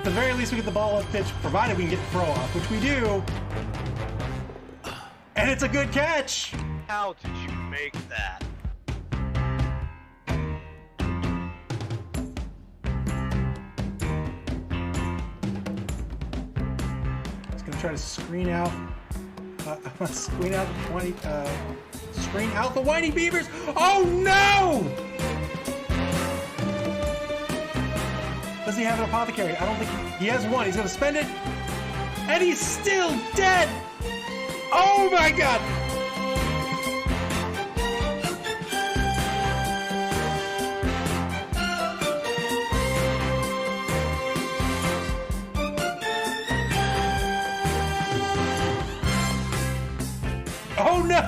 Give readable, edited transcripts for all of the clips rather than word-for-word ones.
the very least, we get the ball up pitch, provided we can get the throw off, which we do. And it's a good catch. How did you make that? He's gonna try to screen out. Screen out the 20. Screen out the Whitey Beavers. Oh no! Does he have an apothecary? I don't think he has one. He's gonna spend it, and he's still dead. Oh my god! Oh no!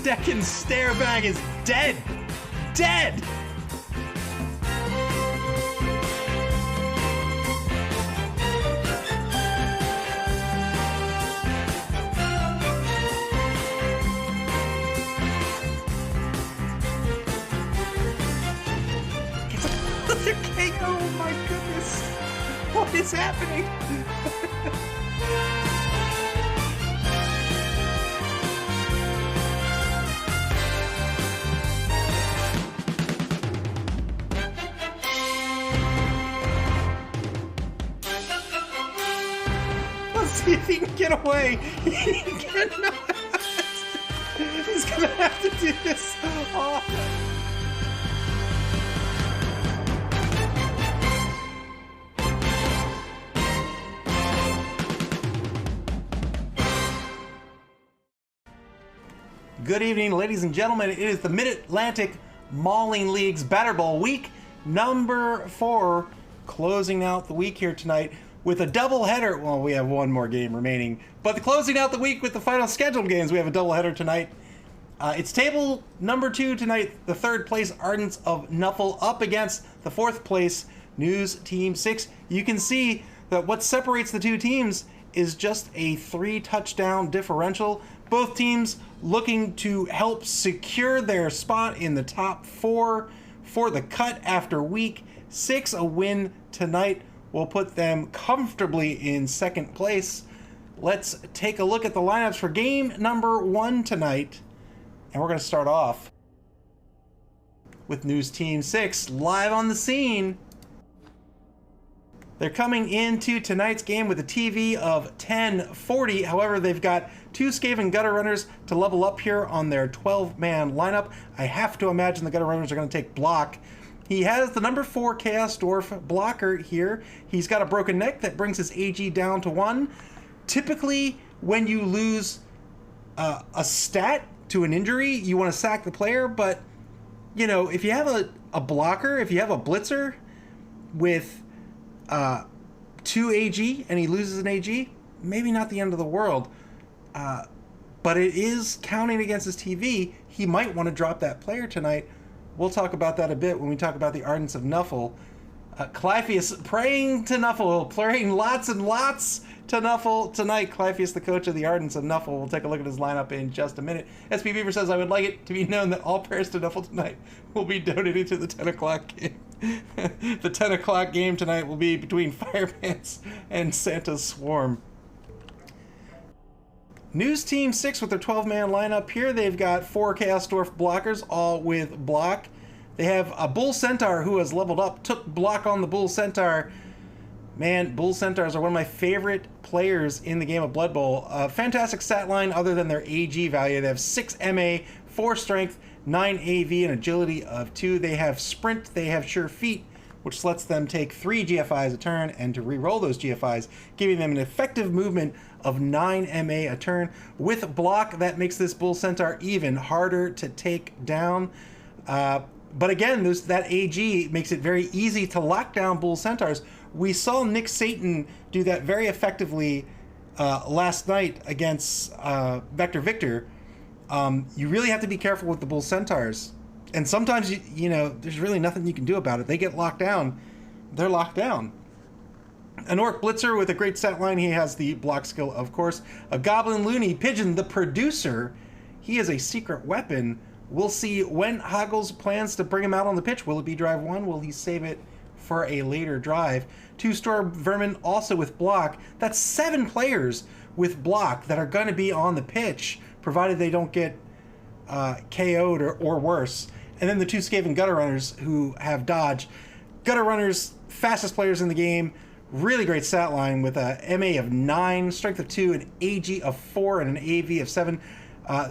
Deccan's stare bag is dead! Dead! Oh my goodness! What is happening? Let's see if he can get away. He cannot. He's gonna have to do this. Oh. Good evening, ladies and gentlemen. It is the Mid-Atlantic Mauling League's Batter Ball week number 4, closing out the week here tonight with a doubleheader. Well, we have one more game remaining, but closing out the week with the final scheduled games, we have a doubleheader tonight. It's table number 2 tonight. The 3rd place Ardents of Nuffle up against the 4th place News Team 6. You can see that what separates the two teams is just a 3-touchdown differential. Both teams looking to help secure their spot in the top 4 for the cut after week 6. A win tonight will put them comfortably in 2nd place. Let's take a look at the lineups for game number 1 tonight. And we're going to start off with News Team 6 live on the scene. They're coming into tonight's game with a TV of 1040. However, they've got 2 Skaven Gutter Runners to level up here on their 12-man lineup. I have to imagine the Gutter Runners are going to take block. He has the number 4 Chaos Dwarf blocker here. He's got a broken neck that brings his AG down to 1. Typically, when you lose a stat to an injury, you want to sack the player. But, you know, if you have a blocker, if you have a blitzer with 2 AG and he loses an AG, maybe not the end of the world, but it is counting against his TV. He might want to drop that player tonight. We'll talk about that a bit when we talk about the Ardents of Nuffle. Clypheus praying to Nuffle, praying lots and lots to Nuffle tonight. Clypheus, the coach of the Ardents of Nuffle. We'll take a look at his lineup in just a minute. SP Beaver says, I would like it to be known that all prayers to Nuffle tonight will be donated to the 10 o'clock game. The 10 o'clock game tonight will be between Firepants and Santa's Swarm. News Team 6 with their 12-man lineup here. They've got 4 Chaos Dwarf blockers, all with block. They have a Bull Centaur who has leveled up, took block on the Bull Centaur. Man, Bull Centaurs are one of my favorite players in the game of Blood Bowl. Fantastic stat line other than their AG value. They have 6 MA, 4 Strength, 9 AV, and Agility of 2. They have Sprint, they have Sure Feet, which lets them take 3 GFIs a turn and to re-roll those GFIs, giving them an effective movement of 9 MA a turn. With block, that makes this Bull Centaur even harder to take down. But again, that AG makes it very easy to lock down Bull Centaurs. We saw Nick Satan do that very effectively last night against Vector Victor. You really have to be careful with the Bull Centaurs. And sometimes, you know, there's really nothing you can do about it. They get locked down. They're locked down. An Orc Blitzer with a great stat line. He has the block skill, of course. A Goblin Looney Pigeon, the producer. He is a secret weapon. We'll see when Hoggles plans to bring him out on the pitch. Will it be drive 1? Will he save it for a later drive. 2 Storm Vermin also with block. That's 7 players with block that are going to be on the pitch, provided they don't get KO'd or worse. And then the 2 Skaven Gutter Runners who have dodge. Gutter Runners, fastest players in the game. Really great stat line with a MA of 9, strength of 2, an AG of 4, and an AV of 7.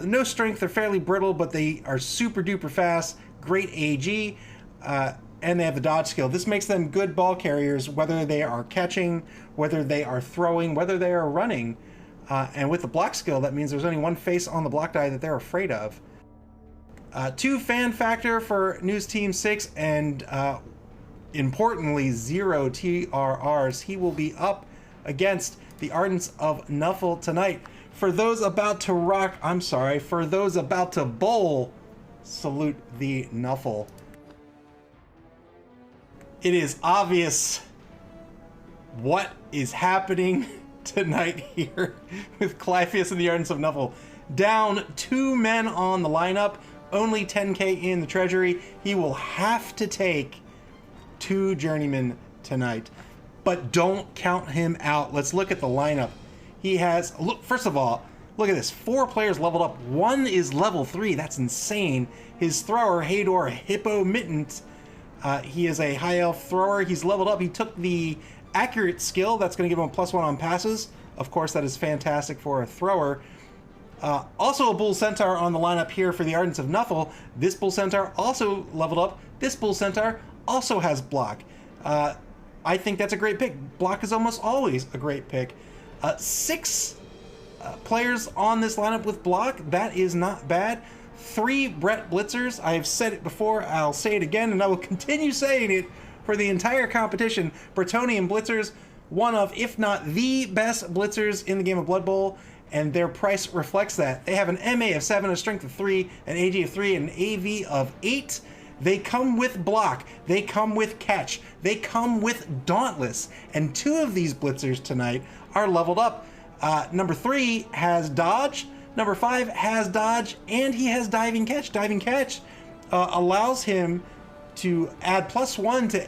No strength, they're fairly brittle, but they are super duper fast. Great AG, and they have the dodge skill. This makes them good ball carriers, whether they are catching, whether they are throwing, whether they are running. And with the block skill, that means there's only one face on the block die that they're afraid of. 2 fan factor for News Team 6, and importantly, 0 TRRs. He will be up against the Ardents of Nuffle tonight. For those about to rock, I'm sorry, for those about to bowl, salute the Nuffle. It is obvious what is happening tonight here with Clypheus and the Ardents of Nuffle. Down 2 men on the lineup, only 10k in the treasury. He will have to take 2 journeymen tonight, but don't count him out. Let's look at the lineup. He has, look, first of all, look at this. 4 players leveled up. 1 is level 3. That's insane. His thrower, Hador Hippo Mittent, he is a high elf thrower. He's leveled up. He took the accurate skill. That's going to give him a +1 on passes. Of course, that is fantastic for a thrower. Also a Bull Centaur on the lineup here for the Ardents of Nuffle. This Bull Centaur also leveled up. This Bull Centaur also has block. I think that's a great pick. Block is almost always a great pick. 6 players on this lineup with block. That is not bad. 3 Brett Blitzers. I have said it before. I'll say it again, and I will continue saying it for the entire competition. Bretonnian Blitzers, one of, if not the best Blitzers in the game of Blood Bowl, and their price reflects that. They have an MA of 7, a strength of 3, an AG of 3, and an AV of 8. They come with block, they come with catch, they come with dauntless, and 2 of these Blitzers tonight are leveled up. Number 3 has dodge, number 5 has dodge, and he has diving catch. Diving catch allows him to add +1 to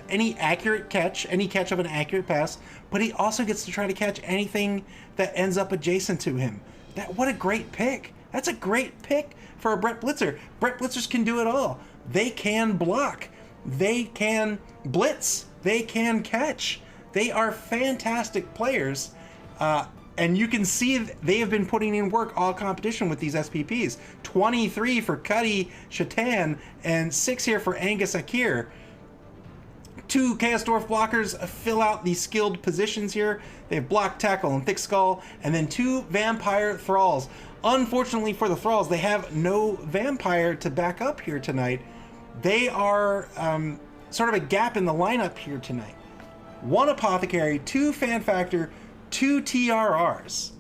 any accurate catch, any catch of an accurate pass, but he also gets to try to catch anything that ends up adjacent to him. What a great pick. That's a great pick for a Brett Blitzer. Brett Blitzers can do it all. They can block, they can blitz, they can catch. They are fantastic players, and you can see they have been putting in work all competition with these SPPs. 23 for Cuddy Shatan and 6 here for Angus Akir. 2 Chaos Dwarf blockers fill out the skilled positions here. They have block, tackle, and thick skull, and then 2 vampire thralls. Unfortunately for the thralls, they have no vampire to back up here tonight. They are sort of a gap in the lineup here tonight. 1 apothecary, 2 fan factor, 2 TRRs.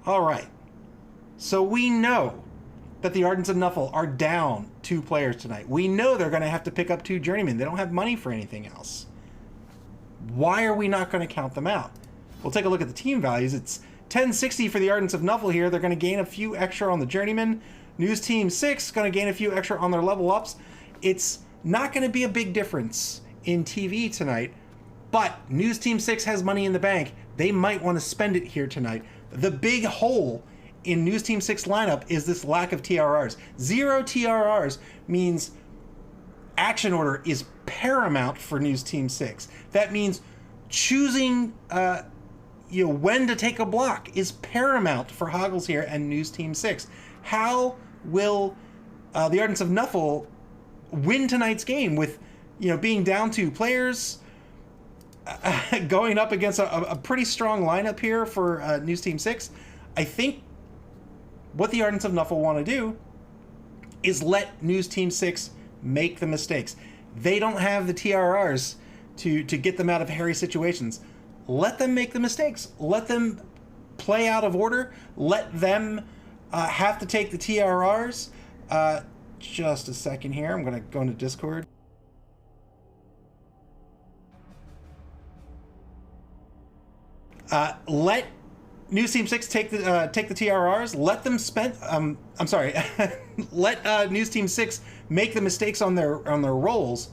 All right. So we know that the Ardents of Nuffle are down 2 players tonight. We know they're going to have to pick up 2 journeymen. They don't have money for anything else. Why are we not going to count them out? We'll take a look at the team values. It's 1060 for the Ardents of Nuffle here. They're going to gain a few extra on the journeyman. News Team 6 going to gain a few extra on their level ups. It's not going to be a big difference in TV tonight, but News Team 6 has money in the bank. They might want to spend it here tonight. The big hole in News Team 6 lineup is this lack of TRRs. 0 TRRs means action order is paramount for News Team 6. That means choosing when to take a block is paramount for Hoggles here and News Team 6. How will the Ardents of Nuffle win tonight's game with being down 2 players, going up against a pretty strong lineup here for News Team 6? I think what the Ardents of Nuffle want to do is let News Team 6 make the mistakes. They don't have the TRRs to get them out of hairy situations. Let them make the mistakes. Let them play out of order. Let them have to take the TRRs. Just a second here. I'm going to go into Discord. Let News Team 6 take the TRRs. Let them spend. I'm sorry. Let News Team 6 make the mistakes on their rolls.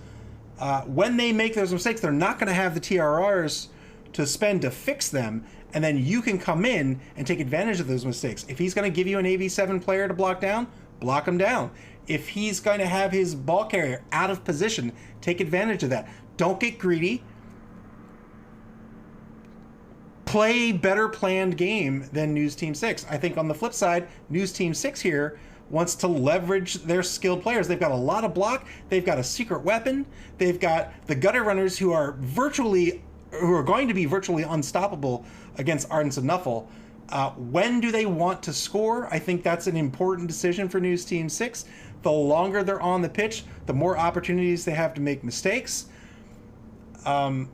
when they make those mistakes, they're not going to have the TRRs to spend to fix them, and then you can come in and take advantage of those mistakes. If he's going to give you an AV7 player to block him down. If he's going to have his ball carrier out of position, take advantage of that. Don't get greedy. Play better planned game than News Team 6. I think on the flip side, News Team 6 here wants to leverage their skilled players. They've got a lot of block. They've got a secret weapon. They've got the gutter runners who are going to be virtually unstoppable against Ardents and Nuffle. When do they want to score? I think that's an important decision for News Team 6. The longer they're on the pitch, the more opportunities they have to make mistakes. And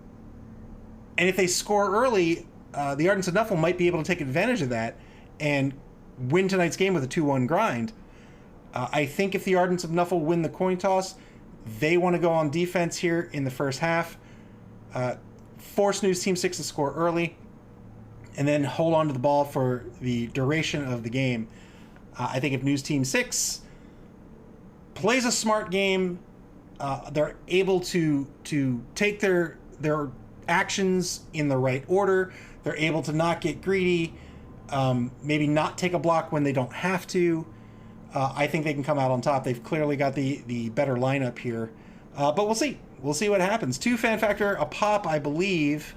if they score early, the Ardents and Nuffle might be able to take advantage of that and win tonight's game with a 2-1 grind. I think if the Ardents of Nuffle win the coin toss, they want to go on defense here in the first half, force News Team 6 to score early, and then hold on to the ball for the duration of the game. I think if News Team 6 plays a smart game, they're able to take their actions in the right order. They're able to not get greedy, maybe not take a block when they don't have to. I think they can come out on top. They've clearly got the better lineup here. But we'll see. We'll see what happens. 2 fan factor, a pop, I believe.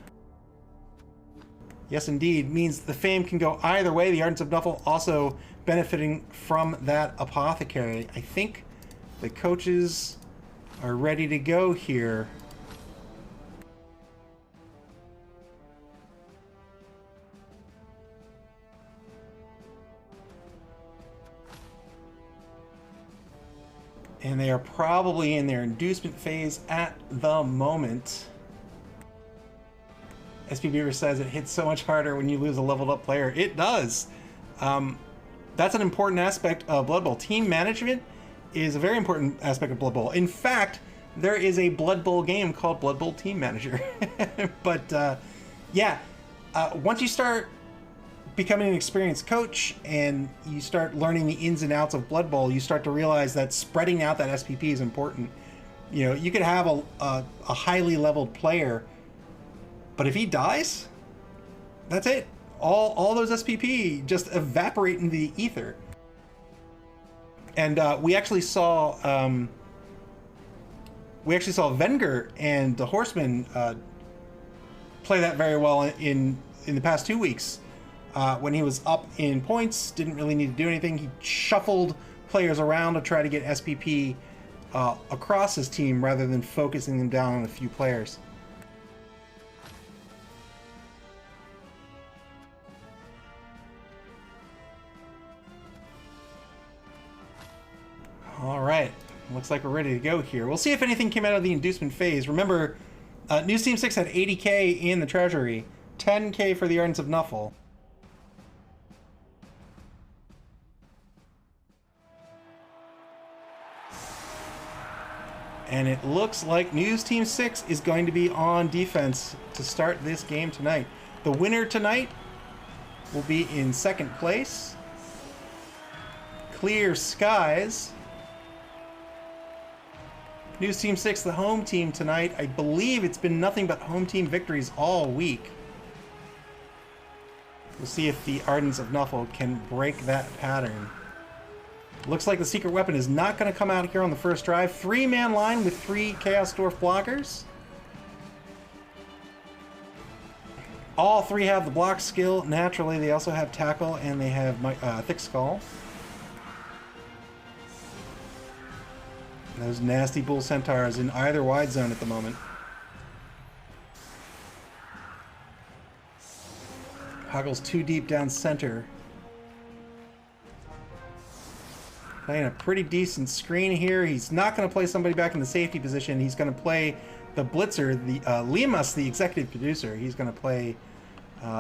Yes, indeed. Means the fame can go either way. The Ardents of Nuffle also benefiting from that apothecary. I think the coaches are ready to go here. And they are probably in their inducement phase at the moment. SP Beaver says it hits so much harder when you lose a leveled up player. It does. That's an important aspect of Blood Bowl. Team management is a very important aspect of Blood Bowl. In fact, there is a Blood Bowl game called Blood Bowl Team Manager. But once you start becoming an experienced coach and you start learning the ins and outs of Blood Bowl, you start to realize that spreading out that SPP is important. You know, you could have a highly leveled player, but if he dies, that's it. All those SPP just evaporate into the ether. And we actually saw Wenger and the Horsemen play that very well in the past 2 weeks. When he was up in points, didn't really need to do anything. He shuffled players around to try to get SPP across his team rather than focusing them down on a few players. All right, looks like we're ready to go here. We'll see if anything came out of the inducement phase. Remember, News Team 6 had 80k in the treasury, 10k for the Ardents of Nuffle. And it looks like News Team 6 is going to be on defense to start this game tonight. The winner tonight will be in second place. Clear skies. News Team 6, the home team tonight. I believe it's been nothing but home team victories all week. We'll see if the Ardents of Nuffle can break that pattern. Looks like the secret weapon is not going to come out here on the first drive. 3-man line with 3 Chaos Dwarf blockers. All 3 have the block skill. Naturally, they also have tackle and they have thick skull. Those nasty bull centaurs in either wide zone at the moment. Huggles too deep down center. Playing a pretty decent screen here. He's not going to play somebody back in the safety position. He's going to play the blitzer, the Limas, the executive producer. He's going to play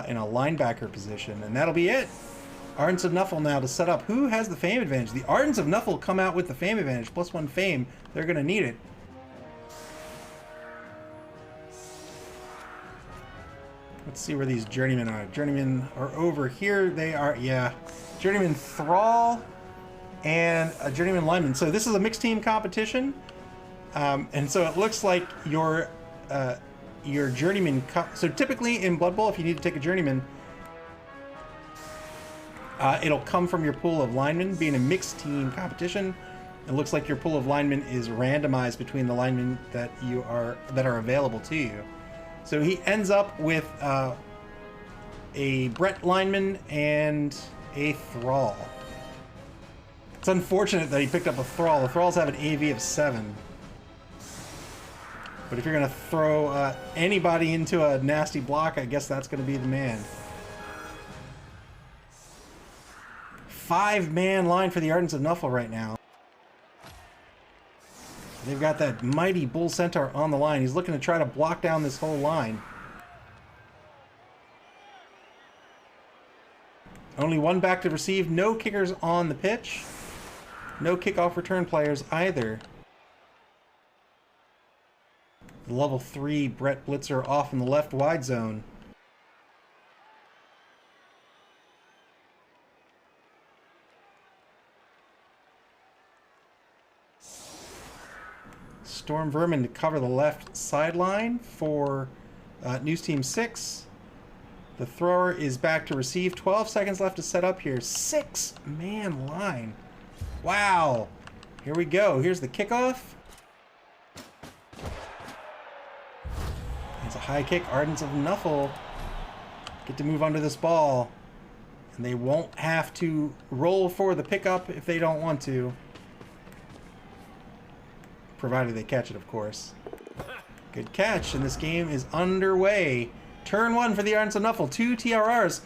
in a linebacker position, and that'll be it. Ardents of Nuffle now to set up. Who has the fame advantage? The Ardents of Nuffle come out with the fame advantage. +1 fame. They're going to need it. Let's see where these journeymen are. Journeymen are over here. They are, yeah. Journeyman Thrall and a journeyman lineman. So this is a mixed team competition. And so it looks like your journeyman. So typically in Blood Bowl, if you need to take a journeyman, it'll come from your pool of linemen. Being a mixed team competition, it looks like your pool of linemen is randomized between the linemen that are available to you. So he ends up with a Brett lineman and a Thrall. It's unfortunate that he picked up a Thrall. The Thralls have an AV of 7. But if you're going to throw anybody into a nasty block, I guess that's going to be the man. 5-man line for the Ardents of Nuffle right now. They've got that mighty Bull Centaur on the line. He's looking to try to block down this whole line. Only one back to receive. No kickers on the pitch. No kickoff return players either. The level 3 Brett Blitzer off in the left wide zone. Storm Vermin to cover the left sideline for News Team 6. The thrower is back to receive. 12 seconds left to set up here. 6-man line. Wow. Here we go. Here's the kickoff. It's a high kick. Ardents of Nuffle get to move under this ball. And they won't have to roll for the pickup if they don't want to. Provided they catch it, of course. Good catch, and this game is underway. Turn 1 for the Ardents of Nuffle. 2 TRRs.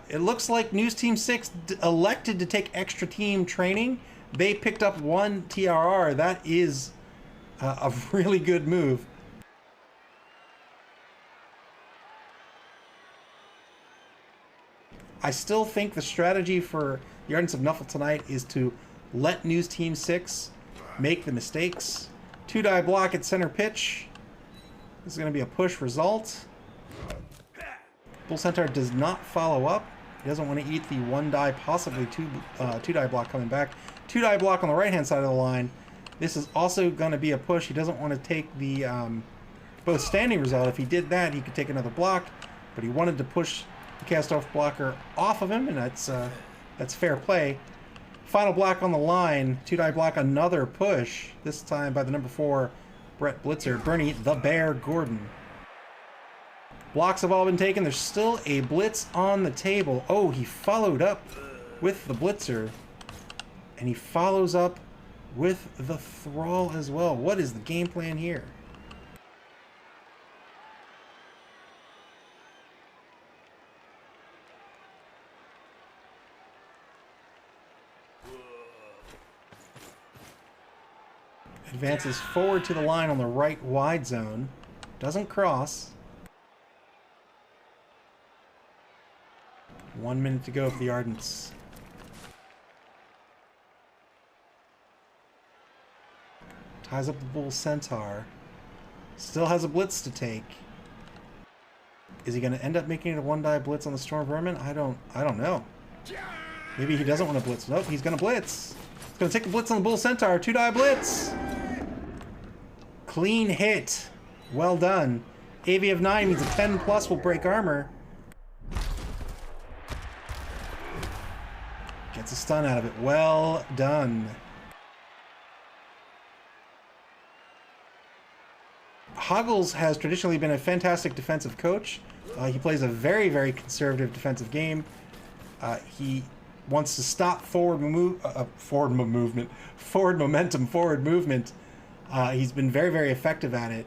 It looks like News Team 6 elected to take extra team training. They picked up 1 TRR. That is a really good move. I still think the strategy for the Ardents of Nuffle tonight is to let News Team 6 make the mistakes. 2-die block at center pitch. This is going to be a push result. Bull Centaur does not follow up. He doesn't want to eat the 1-die, possibly 2-die block coming back. 2-die block on the right-hand side of the line. This is also going to be a push. He doesn't want to take the both standing result. If he did that, he could take another block, but he wanted to push the cast-off blocker off of him, and that's fair play. Final block on the line. 2-die block, another push. This time by the number 4 Brett Blitzer, Bernie the Bear Gordon. Blocks have all been taken. There's still a blitz on the table. Oh, he followed up with the Blitzer. And he follows up with the Thrall as well. What is the game plan here? Advances forward to the line on the right wide zone. Doesn't cross. 1 minute to go for the Ardents. Ties up the Bull Centaur. Still has a blitz to take. Is he going to end up making it a 1-die blitz on the Storm Vermin? I don't know. Maybe he doesn't want to blitz. Nope, he's going to blitz. He's going to take the blitz on the Bull Centaur. 2-die blitz. Clean hit. Well done. AV of 9 means a 10 plus will break armor. Gets a stun out of it. Well done. Hoggles has traditionally been a fantastic defensive coach. He plays a very, very conservative defensive game. He wants to stop forward momentum, forward movement. He's been very, very effective at it.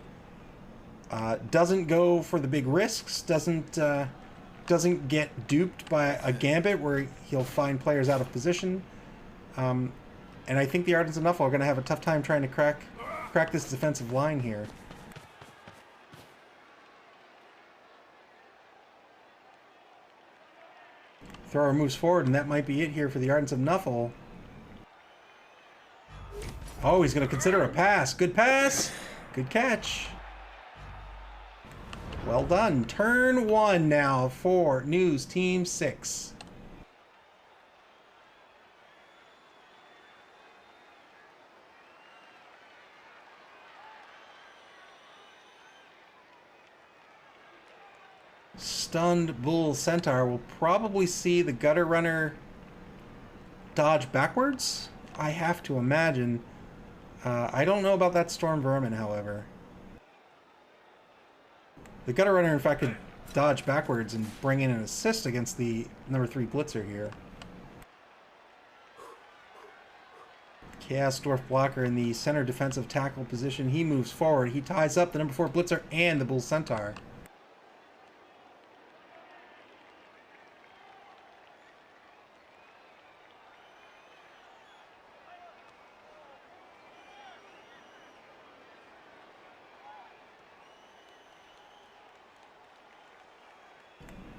Doesn't go for the big risks. Doesn't get duped by a gambit where he'll find players out of position. And I think the Ardents of Nuffle are going to have a tough time trying to crack this defensive line here. Thrower moves forward, and that might be it here for the Ardents of Nuffle. Oh, he's going to consider a pass. Good pass. Good catch. Well done. Turn 1 now for News Team 6. stunned Bull Centaur will probably see the Gutter Runner dodge backwards, I have to imagine. I don't know about that Storm Vermin, however. The Gutter Runner, in fact, could dodge backwards and bring in an assist against the number 3 Blitzer here. Chaos Dwarf Blocker in the center defensive tackle position. He moves forward. He ties up the number 4 Blitzer and the Bull Centaur.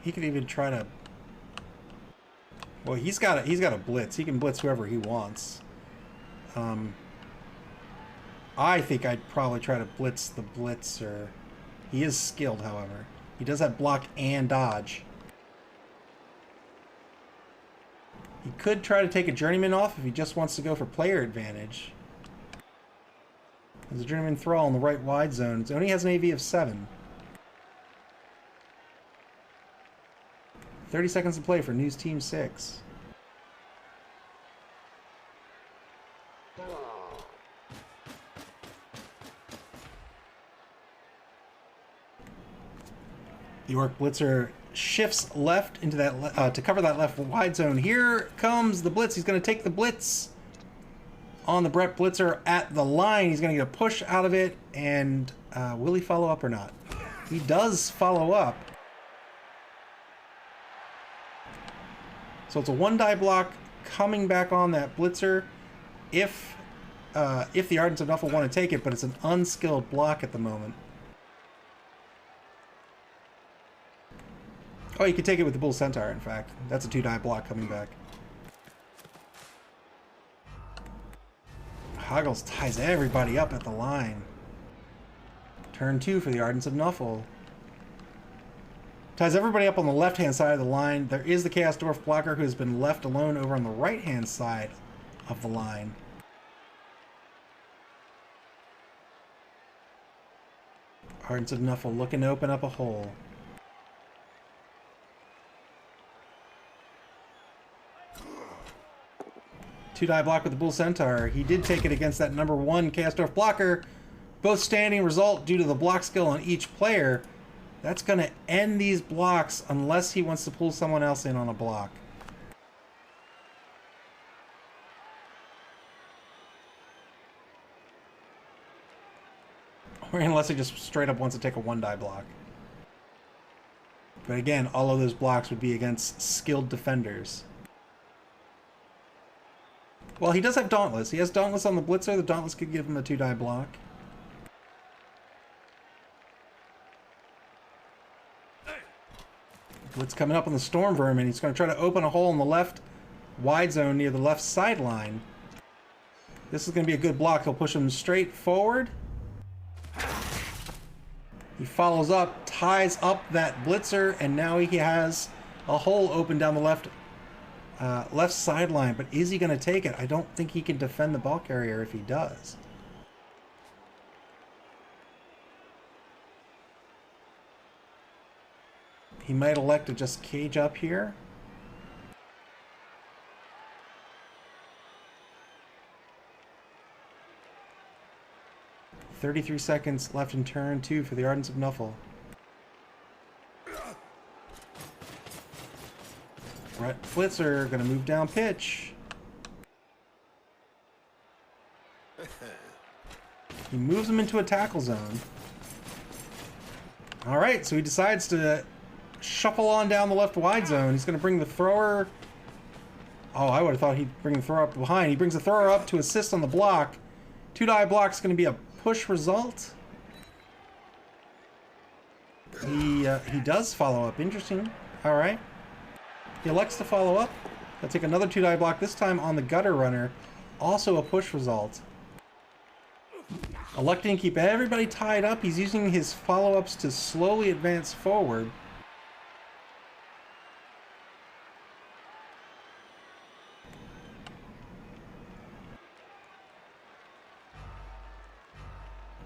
He could even try to... Well, he's got a blitz. He can blitz whoever he wants. I think I'd probably try to blitz the Blitzer. He is skilled, however. He does have block and dodge. He could try to take a Journeyman off if he just wants to go for player advantage. There's a Journeyman Thrall in the right wide zone. It only has an AV of 7. 30 seconds to play for News Team 6. The Orc Blitzer shifts left into that to cover that left wide zone. Here comes the blitz. He's going to take the blitz on the Brett Blitzer at the line. He's going to get a push out of it, and will he follow up or not? He does follow up. So it's a 1-die block coming back on that Blitzer if the Ardents of Nuffle want to take it, but it's an unskilled block at the moment. Oh, you could take it with the Bull Centaur, in fact. That's a 2-die block coming back. Hoggles ties everybody up at the line. Turn 2 for the Ardents of Nuffle. Ties everybody up on the left-hand side of the line. There is the Chaos Dwarf Blocker who has been left alone over on the right-hand side of the line. Ardents of Nuffle looking to open up a hole. Two-die block with the Bull Centaur. He did take it against that number 1 Chaos Dwarf Blocker. Both standing result due to the block skill on each player. That's going to end these blocks unless he wants to pull someone else in on a block. Or unless he just straight up wants to take a 1-die block. But again, all of those blocks would be against skilled defenders. Well, he does have Dauntless. He has Dauntless on the Blitzer. The Dauntless could give him a 2-die block. Blitz coming up on the Storm Vermin. He's going to try to open a hole in the left wide zone near the left sideline. This is going to be a good block. He'll push him straight forward. He follows up, ties up that Blitzer, and now he has a hole open down the left sideline. But is he going to take it? I don't think he can defend the ball carrier if he does. He might elect to just cage up here. "33 seconds left in turn 2 for the Ardents of Nuffle. Brett Blitzer gonna move down pitch. He moves him into a tackle zone. Alright, so he decides to shuffle on down the left wide zone. He's going to bring the thrower... Oh, I would have thought he'd bring the thrower up behind. He brings the thrower up to assist on the block. 2-die block is going to be a push result. He does follow up. Interesting. Alright. He elects to follow up. He'll take another 2-die block, this time on the Gutter Runner. Also a push result. Electing to keep everybody tied up. He's using his follow-ups to slowly advance forward.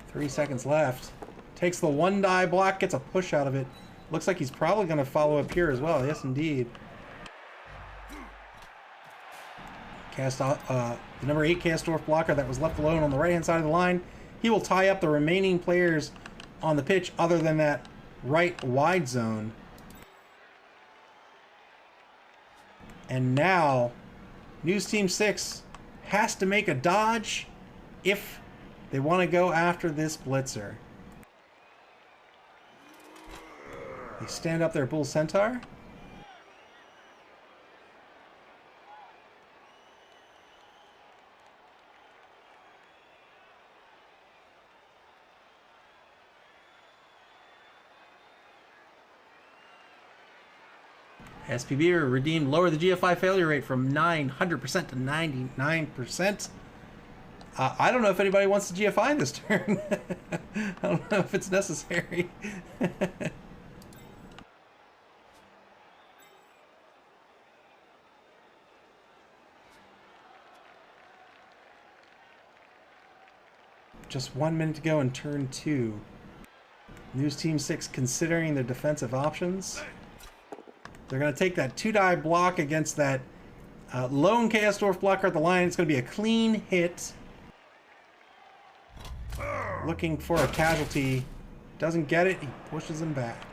"3 seconds left. Takes the 1-die block, gets a push out of it. Looks like he's probably going to follow up here as well. Yes, indeed. The number 8 Kastorf blocker that was left alone on the right-hand side of the line. He will tie up the remaining players on the pitch other than that right wide zone. And now, News Team 6 has to make a dodge if they want to go after this blitzer. They stand up their Bull Centaur. SPB redeemed lower the GFI failure rate from 900% to 99%. I don't know if anybody wants the GFI this turn. I don't know if it's necessary. Just 1 minute to go in turn 2. News Team 6 considering their defensive options. They're going to take that 2-die block against that lone Kastorf blocker at the line. It's going to be a clean hit. Looking for a casualty. Doesn't get it. He pushes him back.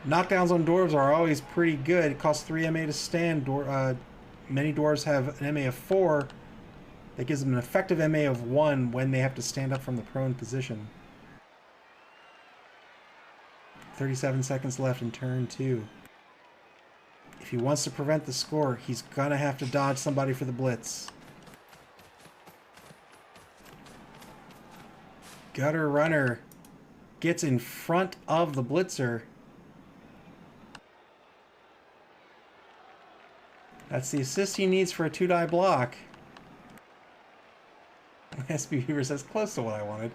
Knockdowns on dwarves are always pretty good. It costs 3 MA to stand. Many dwarves have an MA of 4. That gives them an effective MA of 1 when they have to stand up from the prone position. 37 seconds left in turn 2. If he wants to prevent the score, he's gonna have to dodge somebody for the blitz. Gutter Runner gets in front of the blitzer. That's the assist he needs for a 2-die block. SB Beaver says close to what I wanted.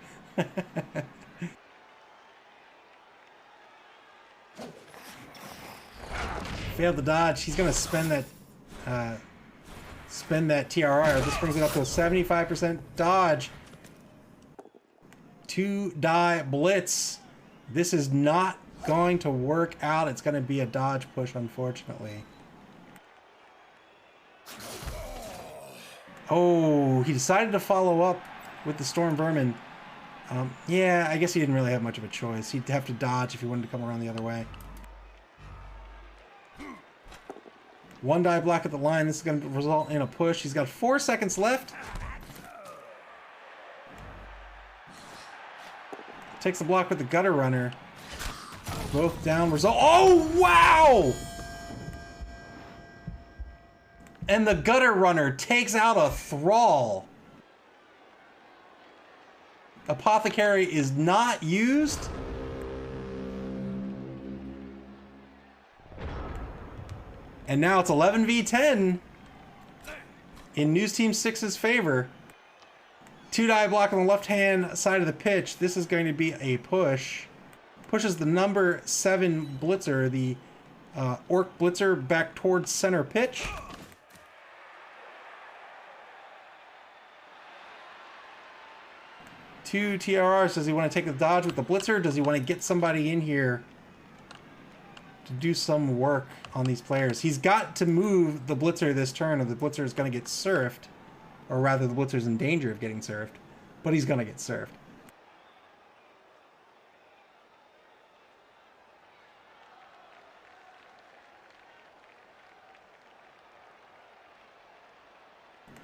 Failed the dodge. He's going to spend that TRR. This brings it up to a 75% dodge. 2-die blitz. This is not going to work out. It's going to be a dodge push, unfortunately. Oh, he decided to follow up with the Storm Vermin. Yeah, I guess he didn't really have much of a choice. He'd have to dodge if he wanted to come around the other way. 1-die block at the line. This is going to result in a push. He's got 4 seconds left. Takes the block with the Gutter Runner. Both down. Result. Oh, wow! And the Gutter Runner takes out a Thrall. Apothecary is not used. And now it's 11v10 in News Team 6's favor. 2-die block on the left-hand side of the pitch. This is going to be a push. Pushes the number 7 blitzer, the Orc blitzer, back towards center pitch. Two TRRs. Does he want to take the dodge with the blitzer? Does he want to get somebody in here to do some work on these players? He's got to move the blitzer this turn, or the blitzer is going to get surfed. Or rather, the blitzer's in danger of getting surfed. But he's going to get surfed.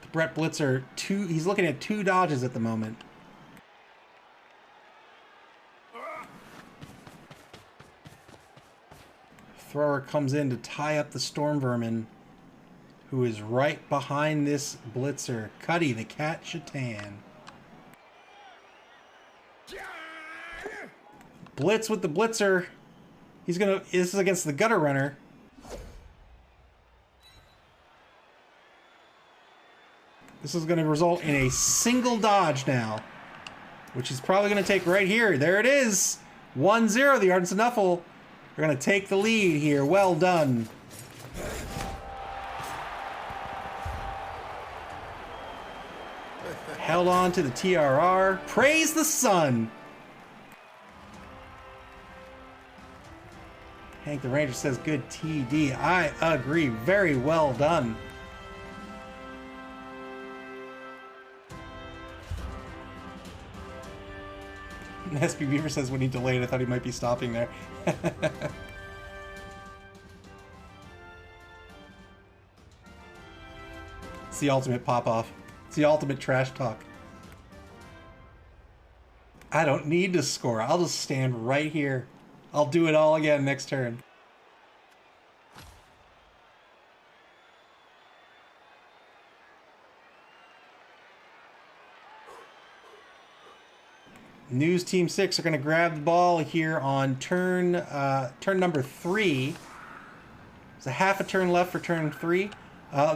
The Brett Blitzer, he's looking at 2 dodges at the moment. Thrower comes in to tie up the Storm Vermin, who is right behind this blitzer. Cuddy, the Cat Shatan. Blitz with the blitzer. This is against the Gutter Runner. This is gonna result in a single dodge now, which he's probably gonna take right here. There it is. 1-0, the Ardents of Nuffle. They're going to take the lead here. Well done. Held on to the TRR. Praise the sun. Hank the Ranger says good TD. I agree. Very well done. SB Beaver says when he delayed, I thought he might be stopping there. It's the ultimate pop-off. It's the ultimate trash talk. I don't need to score. I'll just stand right here. I'll do it all again next turn. News Team 6 are going to grab the ball here on turn number 3. There's a half a turn left for turn 3.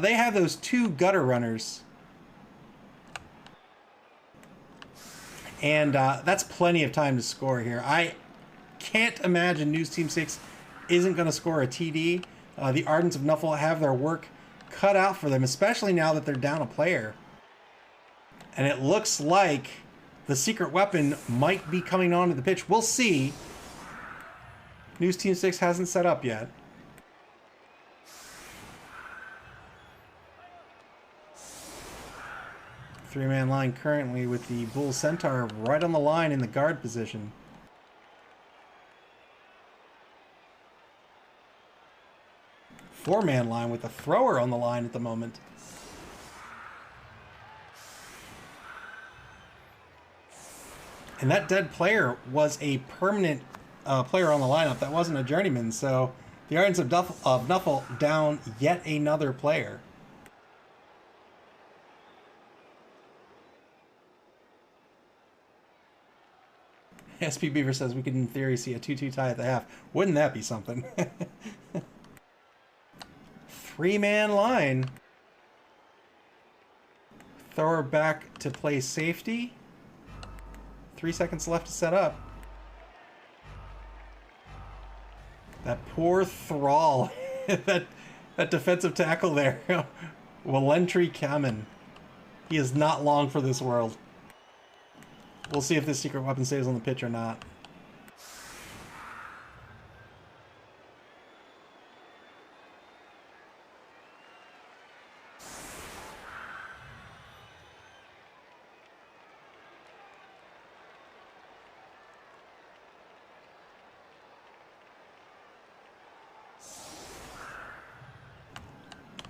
They have those 2 gutter runners. And that's plenty of time to score here. I can't imagine News Team 6 isn't going to score a TD. The Ardents of Nuffle have their work cut out for them, especially now that they're down a player. And it looks like the secret weapon might be coming onto the pitch. We'll see. News Team 6 hasn't set up yet. Three-man line currently with the Bull Centaur right on the line in the guard position. Four-man line with the thrower on the line at the moment. And that dead player was a permanent player on the lineup. That wasn't a journeyman. So the Ardents of Nuffle down yet another player. SP Beaver says we could, in theory, see a 2-2 tie at the half. Wouldn't that be something? Three-man line. Thrower back to play safety. 3 seconds left to set up. That poor Thrall. that defensive tackle there. Walentry Kamen. He is not long for this world. We'll see if this secret weapon stays on the pitch or not.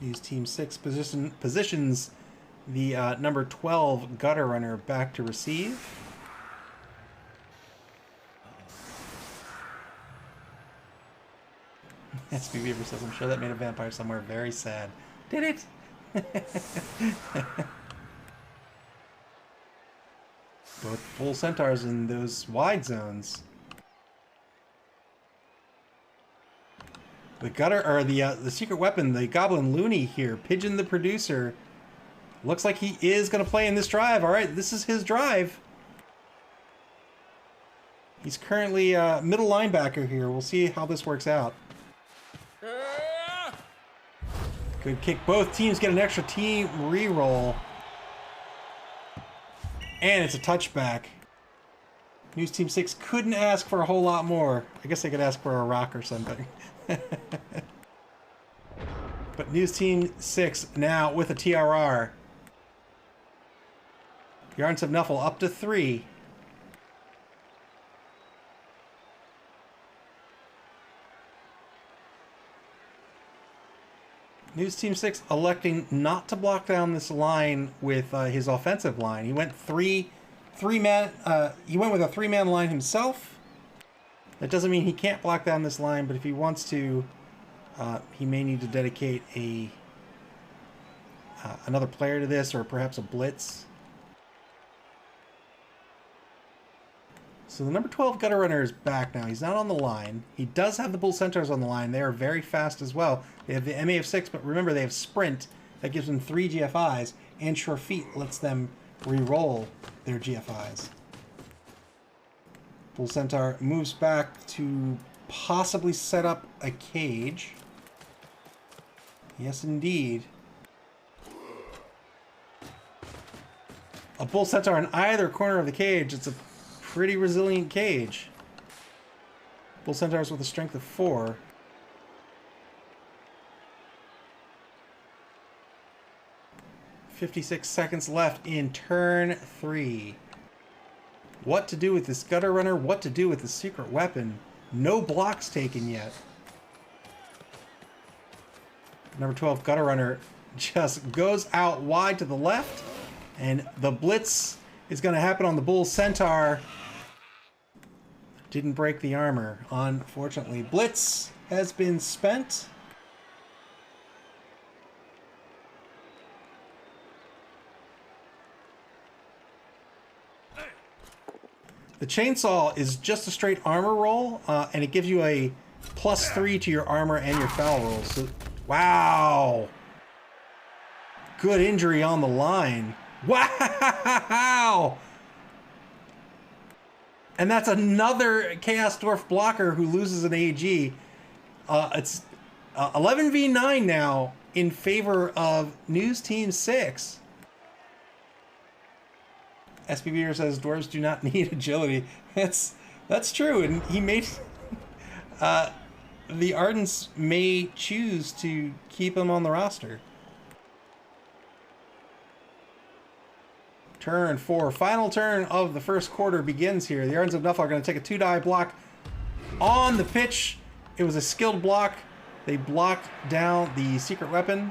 News Team 6 positions the number 12 gutter runner back to receive. SB Beaver says, I'm sure that made a vampire somewhere very sad. Did it? Both Bull Centaurs in those wide zones. The gutter, or the secret weapon, the Goblin Looney here, Pigeon the Producer. Looks like he is going to play in this drive. All right, this is his drive. He's currently middle linebacker here. We'll see how this works out. Good kick. Both teams get an extra team reroll. And it's a touchback. News Team 6 couldn't ask for a whole lot more. I guess they could ask for a rock or something. But News Team 6 now with a TRR. The Ardents of Nuffle up to 3. News Team 6 electing not to block down this line with his offensive line. He went he went with a three-man line himself. That doesn't mean he can't block down this line, but if he wants to, he may need to dedicate another player to this, or perhaps a blitz. So the number 12 gutter runner is back now. He's not on the line. He does have the Bull Centaurs on the line. They are very fast as well. They have the MA of 6, but remember they have Sprint. That gives them 3 GFIs, and Sure Feet lets them re-roll their GFIs. Bull Centaur moves back to possibly set up a cage. Yes, indeed. A Bull Centaur in either corner of the cage. It's a pretty resilient cage. Bull Centaurs with a strength of 4. 56 seconds left in turn 3. What to do with this gutter runner? What to do with the secret weapon? No blocks taken yet. Number 12 gutter runner just goes out wide to the left, and the blitz is going to happen on the bull centaur. Didn't break the armor, unfortunately. Blitz has been spent. The chainsaw is just a straight armor roll, and it gives you a +3 to your armor and your foul rolls. So, wow! Good injury on the line. Wow! And that's another Chaos Dwarf blocker who loses an AG. It's 11v9 now in favor of News Team 6. SPBer says dwarves do not need agility. That's true, and he made the Ardents may choose to keep him on the roster. Turn 4, final turn of the first quarter begins here. The Ardents of Nuffle are going to take a 2-die block on the pitch. It was a skilled block. They blocked down the secret weapon.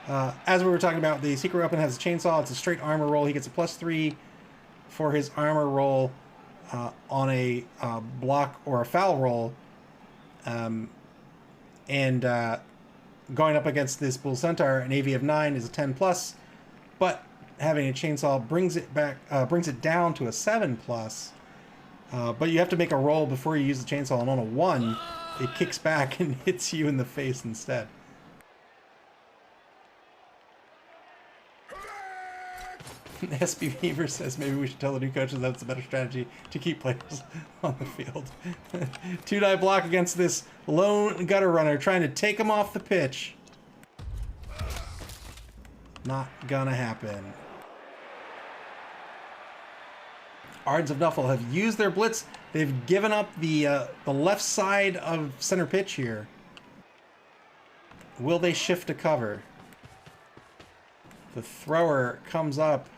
As we were talking about, the secret weapon has a chainsaw. It's a straight armor roll. He gets a +3 for his armor roll on a block or a foul roll. And going up against this bull centaur, an AV of 9 is a 10+, but having a chainsaw brings it down to a 7+. But you have to make a roll before you use the chainsaw, and on a 1, it kicks back and hits you in the face instead. SB Beaver says maybe we should tell the new coaches that's a better strategy to keep players on the field. 2-die block against this lone gutter runner, trying to take him off the pitch. Not gonna happen. Ardents of Nuffle have used their blitz. They've given up the left side of center pitch here. Will they shift to cover? The thrower comes up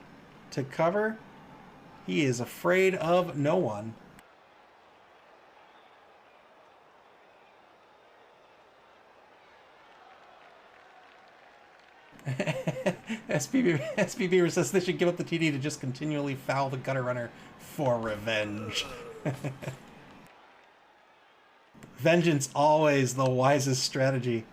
to cover. He is afraid of no one. SB Beaver says they should give up the TD to just continually foul the gutter runner for revenge. Vengeance always the wisest strategy.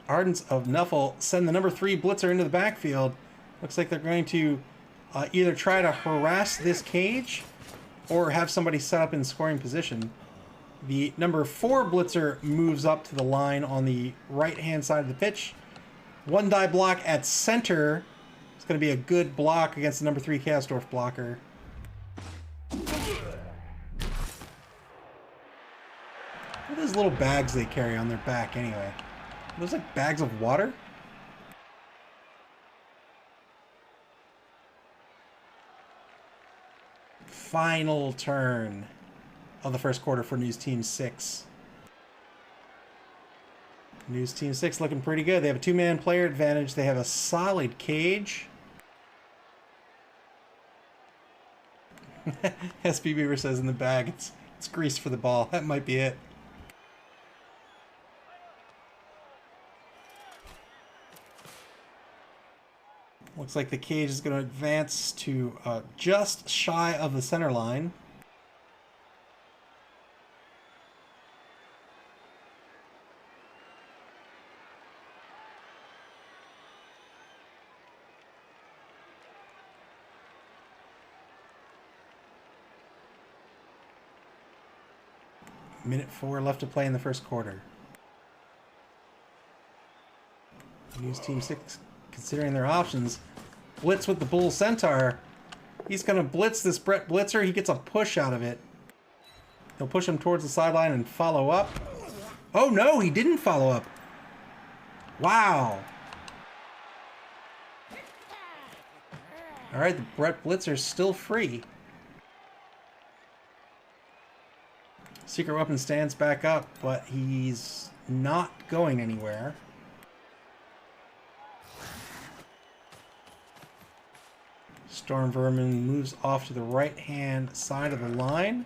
Ardents of Nuffle send the number 3 blitzer into the backfield. Looks like they're going to either try to harass this cage or have somebody set up in scoring position. The number 4 blitzer moves up to the line on the right-hand side of the pitch. 1-die block at center. It's going to be a good block against the number 3 Chaos Dwarf blocker. What are those little bags they carry on their back anyway? Are those like bags of water? Final turn of the first quarter for News Team 6. News Team 6 looking pretty good. They have a 2-man player advantage. They have a solid cage. SB Beaver says in the bag it's grease for the ball. That might be it. Looks like the cage is going to advance to just shy of the center line. Minute 4 left to play in the first quarter. News Team 6 considering their options. Blitz with the bull centaur. He's going to blitz this Brett Blitzer. He gets a push out of it. He'll push him towards the sideline and follow up. Oh no, he didn't follow up. Wow. Alright, the Brett Blitzer's still free. Secret weapon stands back up, but he's not going anywhere. Storm Vermin moves off to the right-hand side of the line.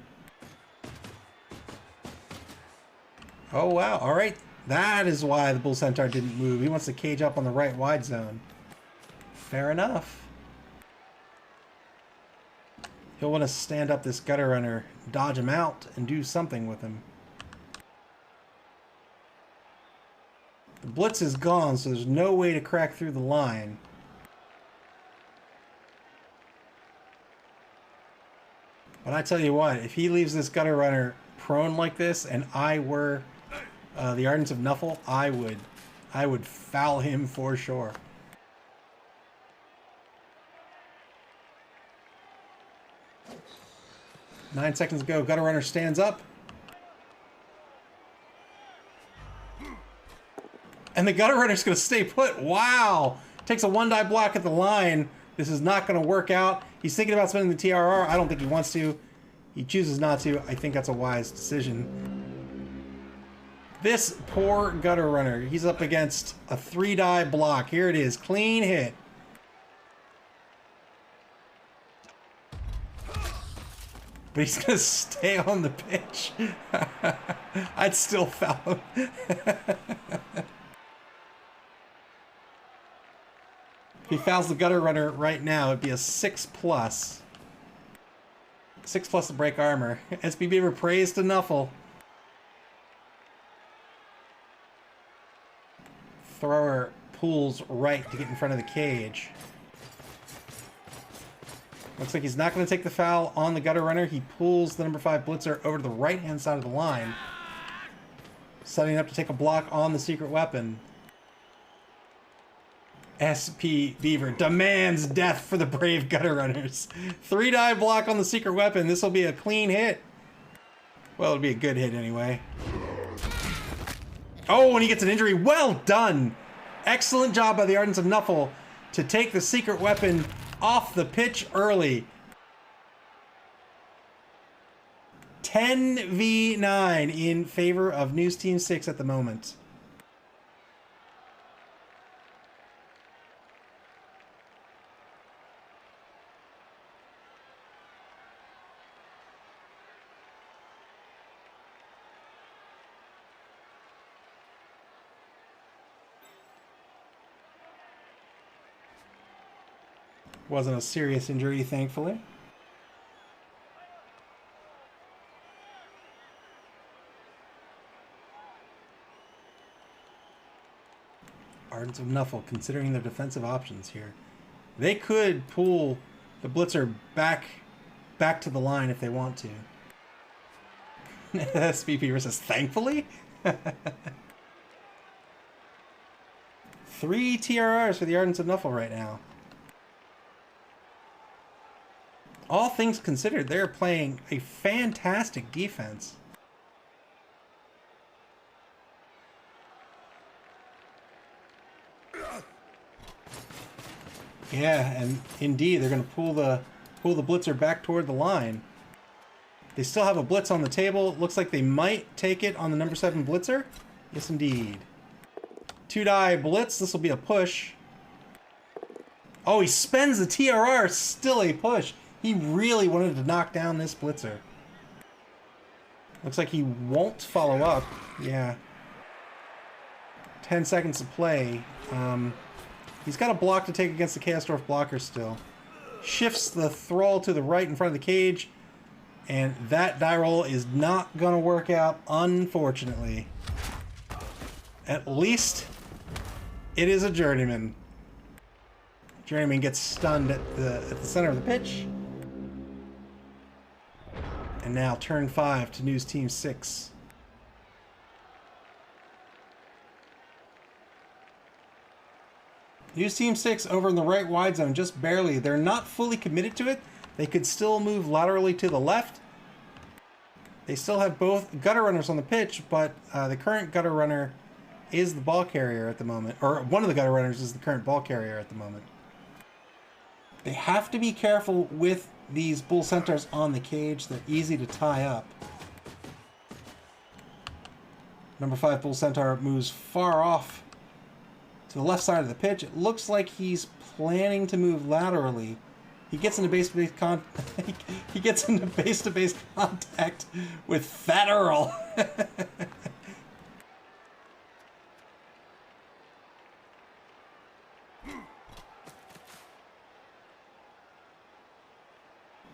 Oh, wow. All right. That is why the Bull Centaur didn't move. He wants to cage up on the right wide zone. Fair enough. He'll want to stand up this Gutter Runner, dodge him out, and do something with him. The Blitz is gone, so there's no way to crack through the line. But I tell you what, if he leaves this Gutter Runner prone like this, and I were the Ardents of Nuffle, I would foul him for sure. Nine seconds to go. Gutter Runner stands up. And the Gutter Runner's going to stay put. Wow. Takes a one-die block at the line. This is not going to work out. He's thinking about spending the TRR. I don't think he wants to. He chooses not to. I think that's a wise decision. This poor Gutter Runner. He's up against a 3-die block. Here it is. Clean hit. But he's going to stay on the pitch. I'd still foul him. If he fouls the Gutter Runner right now, it'd be a 6+. 6+ to break armor. SB Beaver prays to Nuffle. Thrower pulls right to get in front of the cage. Looks like he's not going to take the foul on the Gutter Runner. He pulls the number 5 Blitzer over to the right-hand side of the line. Setting up to take a block on the secret weapon. SP Beaver demands death for the brave Gutter Runners. 3-die block on the secret weapon. This will be a clean hit. Well, it'll be a good hit anyway. Oh, and he gets an injury. Well done. Excellent job by the Ardents of Nuffle to take the secret weapon off the pitch early. 10v9 in favor of News Team 6 at the moment. Wasn't a serious injury, thankfully. Ardents of Nuffle considering their defensive options here. They could pull the Blitzer back to the line if they want to. SPP versus thankfully? 3 TRRs for the Ardents of Nuffle right now. All things considered, they're playing a fantastic defense. Yeah, and indeed, they're going to pull the Blitzer back toward the line. They still have a Blitz on the table. It looks like they might take it on the number 7 Blitzer. Yes, indeed. 2-die Blitz. This will be a push. Oh, he spends the TRR. Still a push. He really wanted to knock down this Blitzer. Looks like he won't follow up. Yeah. 10 seconds to play. He's got a block to take against the Chaos Dwarf blocker still. Shifts the Thrall to the right in front of the cage. And that die roll is not going to work out, unfortunately. At least it is a Journeyman. Journeyman gets stunned at the center of the pitch. And now turn 5 to News Team 6. News Team 6 over in the right wide zone, just barely. They're not fully committed to it. They could still move laterally to the left. They still have both Gutter Runners on the pitch, but the current Gutter Runner is the ball carrier at the moment. Or one of the Gutter Runners is the current ball carrier at the moment. They have to be careful with these Bull Centaurs on the cage. They're easy to tie up. Number 5 Bull Centaur moves far off to the left side of the pitch. It looks like he's planning to move laterally. He gets into base-to-base he gets into base-to-base contact with Fat Earl.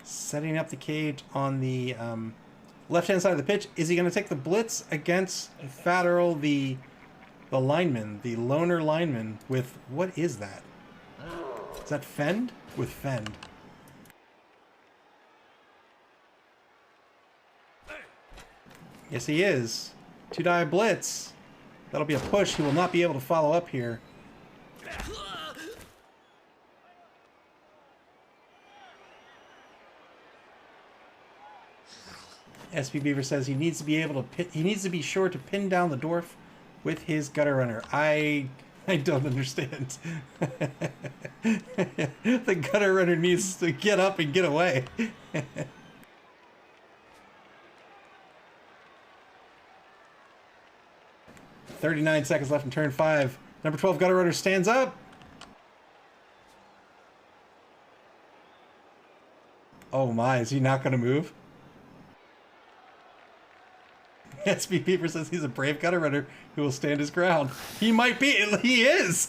Setting up the cage on the left-hand side of the pitch. Is he going to take the blitz against Fat Earl, the lineman, the loner lineman with, what is that? Is that Fend? With Fend. Yes, he is. 2-die blitz. That'll be a push. He will not be able to follow up here. SP Beaver says he needs to be able to he needs to be sure to pin down the dwarf with his gutter runner. I don't understand. The gutter runner needs to get up and get away. 39 seconds left in turn 5. Number 12 gutter runner stands up. Oh my, is he not going to move? SB Beaver says he's a brave gutter runner who will stand his ground. He might be. He is.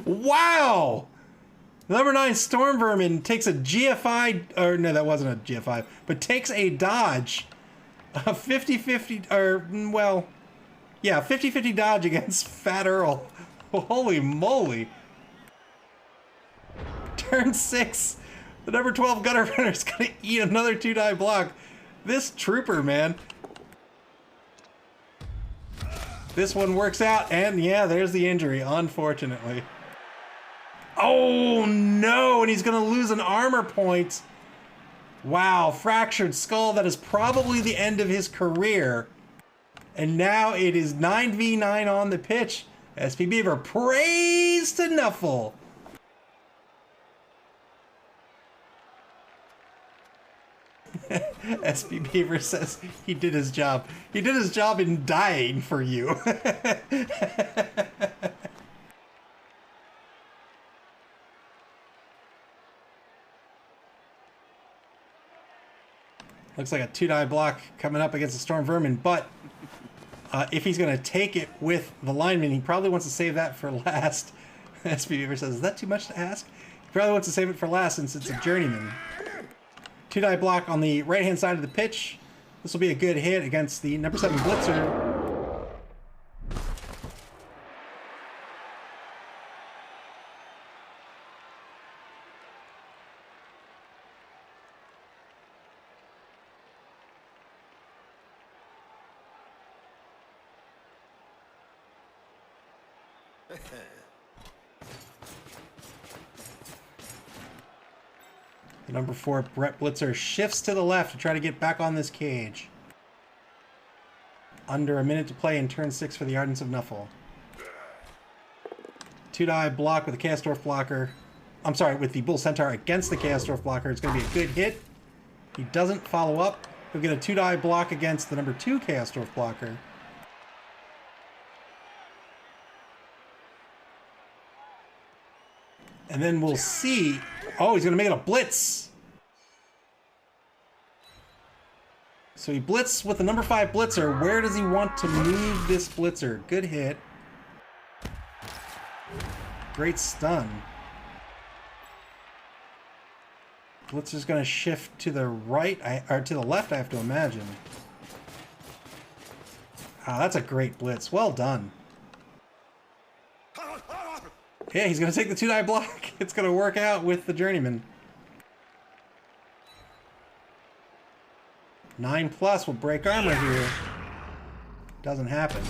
Wow. Number 9 Storm Vermin takes a GFI, or no, that wasn't a GFI, but takes a dodge. A 50-50, or, well, yeah, 50-50 dodge against Fat Earl. Holy moly. Turn 6. The number 12 gutter runner is going to eat another 2-die block. This trooper, man. This one works out, and yeah, there's the injury, unfortunately. Oh, no, and he's going to lose an armor point. Wow, fractured skull. That is probably the end of his career. And now it is 9v9 on the pitch. SP Beaver, praise to Nuffle. SP Beaver says he did his job. He did his job in dying for you. Looks like a 2-die block coming up against the Storm Vermin, but if he's going to take it with the lineman, he probably wants to save that for last. SP Beaver says, is that too much to ask? He probably wants to save it for last since it's a journeyman. 2-die block on the right-hand side of the pitch. This will be a good hit against the number 7 blitzer. The number 4 Brett Blitzer shifts to the left to try to get back on this cage. Under a minute to play in turn 6 for the Ardents of Nuffle. 2-die block with the Chaosdwarf blocker. I'm sorry, with the Bull Centaur against the Chaosdwarf blocker. It's going to be a good hit. He doesn't follow up. He'll get a 2-die block against the number 2 Chaosdwarf blocker. And then we'll see. Oh, he's going to make it a blitz. So he blitzed with the number 5 blitzer. Where does he want to move this blitzer? Good hit. Great stun. Blitzer's going to shift to the right, or to the left, I have to imagine. Ah, that's a great blitz. Well done. Yeah, he's going to take the 2-die block. It's going to work out with the journeyman. 9+ will break armor here. Doesn't happen.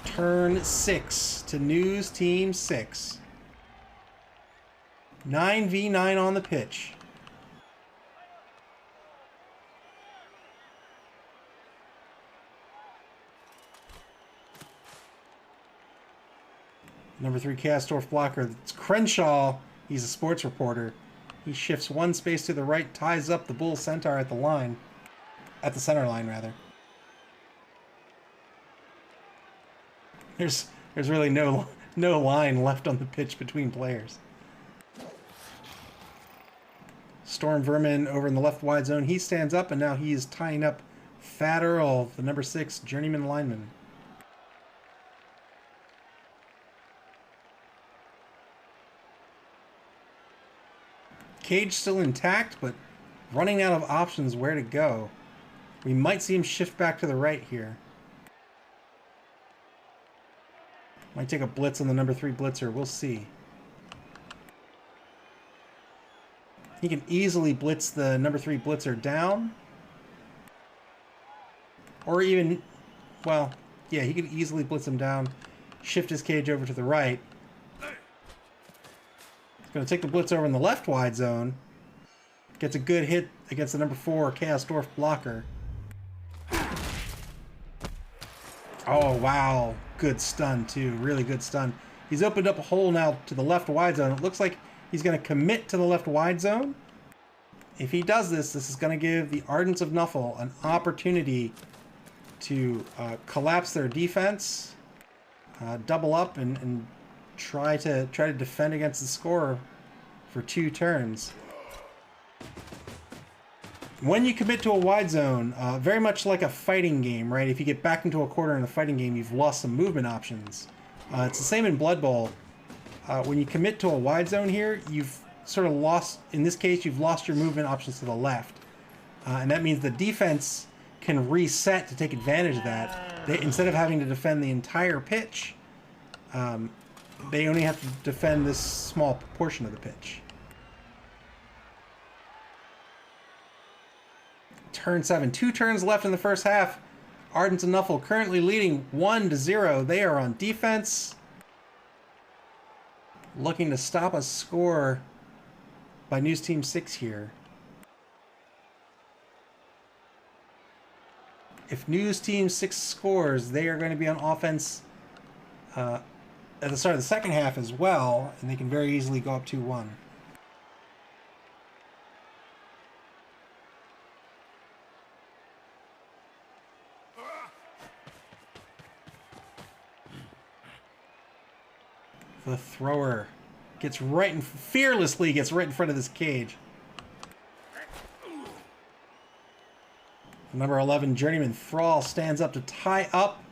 Turn 6 to News Team 6. 9v9 on the pitch. Number 3 Chaosdwarf blocker. It's Crenshaw. He's a sports reporter. He shifts one space to the right, ties up the bull centaur at the line. At the center line, rather. There's really no line left on the pitch between players. Storm Vermin over in the left wide zone. He stands up, and now he is tying up Fat Earl, the number 6 journeyman lineman. Cage still intact, but running out of options where to go. We might see him shift back to the right here. Might take a blitz on the number 3 blitzer. We'll see. He can easily blitz the number 3 blitzer down. Or even, well, yeah, he could easily blitz him down, shift his cage over to the right. He's going to take the blitz over in the left wide zone. Gets a good hit against the number 4 Chaos Dwarf blocker. Oh, wow. Good stun, too. Really good stun. He's opened up a hole now to the left wide zone. It looks like he's going to commit to the left wide zone. If he does this, this is going to give the Ardents of Nuffle an opportunity to collapse their defense, double up, and try to defend against the scorer for 2 turns. When you commit to a wide zone, very much like a fighting game, right? If you get back into a corner in a fighting game, you've lost some movement options. It's the same in Blood Bowl. When you commit to a wide zone here, you've sort of lost, in this case, you've lost your movement options to the left. And that means the defense can reset to take advantage of that. Instead of having to defend the entire pitch, they only have to defend this small portion of the pitch. Turn 7. 2 turns left in the first half. Ardents and Nuffle currently leading 1-0. They are on defense. Looking to stop a score by News Team 6 here. If News Team 6 scores, they are going to be on offense at the start of the second half as well, and they can very easily go up 2-1. The thrower gets fearlessly gets right in front of this cage. Number 11, Journeyman Thrall, stands up to tie up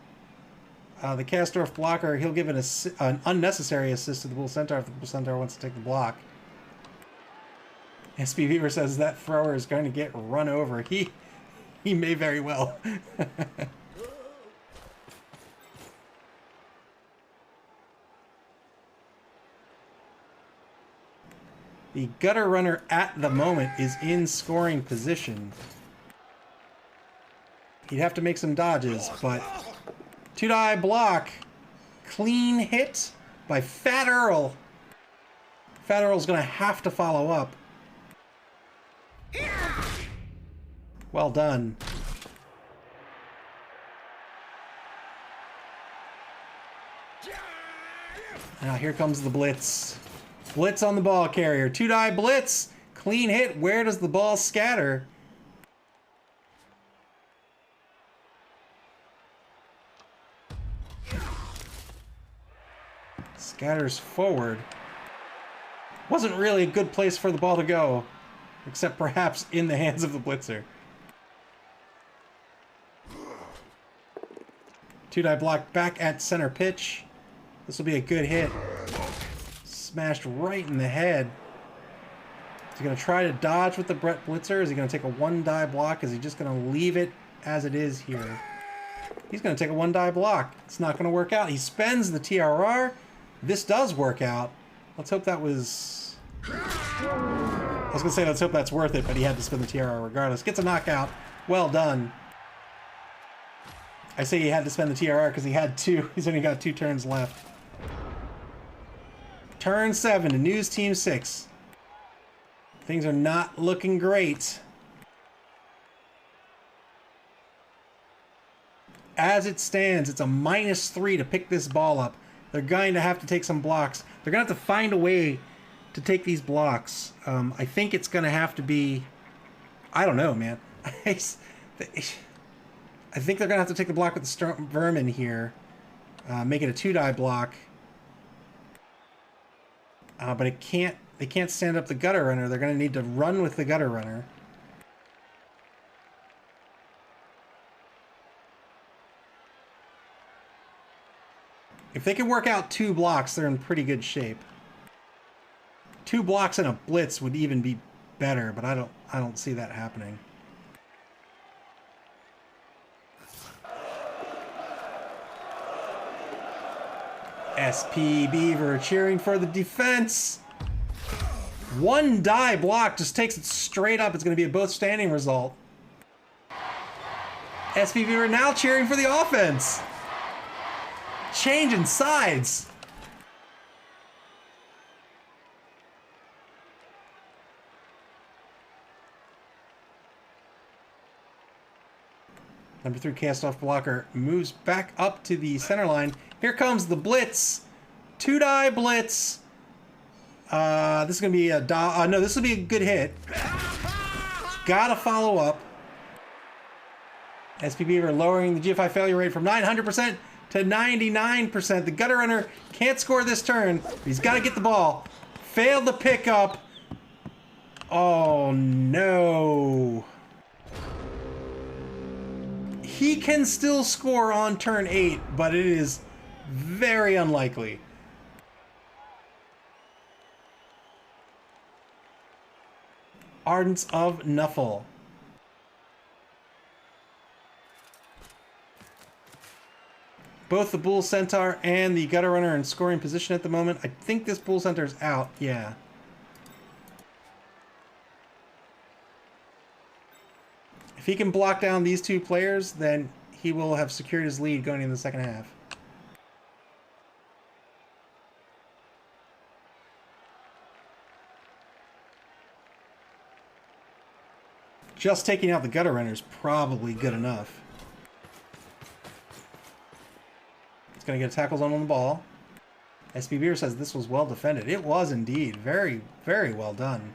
the Kastorf blocker. He'll give an unnecessary assist to the Bull Centaur if the Bull Centaur wants to take the block. SB Beaver says that thrower is going to get run over. He may very well. The gutter runner at the moment is in scoring position. He'd have to make some dodges, but 2-die block. Clean hit by Fat Earl. Fat Earl's going to have to follow up. Well done. Now here comes the blitz. Blitz on the ball carrier. 2-die blitz. Clean hit. Where does the ball scatter? Scatters forward. Wasn't really a good place for the ball to go, except perhaps in the hands of the blitzer. 2-die block back at center pitch. This will be a good hit. Smashed right in the head. Is he going to try to dodge with the Brett blitzer? Is he going to take a 1-die block? Is he just going to leave it as it is here? He's going to take a 1-die block. It's not going to work out. He spends the TRR. This does work out. Let's hope that was... I was going to say let's hope that's worth it, but he had to spend the TRR regardless. Gets a knockout. Well done. I say he had to spend the TRR because he had 2. He's only got 2 turns left. Turn 7 to News Team 6. Things are not looking great. As it stands, it's a -3 to pick this ball up. They're going to have to take some blocks. They're going to have to find a way to take these blocks. I think it's going to have to be... I don't know, man. I think they're going to have to take the block with the Storm Vermin here. Make it a 2-die block. But it can't. They can't stand up the Gutter Runner. They're going to need to run with the Gutter Runner. If they can work out 2 blocks, they're in pretty good shape. 2 blocks and a blitz would even be better, but I don't see that happening. SP Beaver cheering for the defense. 1-die block just takes it straight up. It's going to be a both standing result. SP Beaver now cheering for the offense. Changing sides. Number 3 cast-off blocker moves back up to the center line. Here comes the blitz. 2-die blitz. This is going to be a... no, this will be a good hit. Gotta follow up. SP Beaver lowering the GFI failure rate from 900% to 99%. The Gutter Runner can't score this turn. He's got to get the ball. Failed the pickup. Oh, no. He can still score on turn 8, but it is very unlikely. Ardents of Nuffle. Both the Bull Centaur and the Gutter Runner are in scoring position at the moment. I think this Bull Centaur is out. Yeah. If he can block down these 2 players, then he will have secured his lead going into the second half. Just taking out the Gutter Runner is probably good enough. It's going to get a tackle zone on the ball. SP Beer says this was well defended. It was indeed. Very, very well done.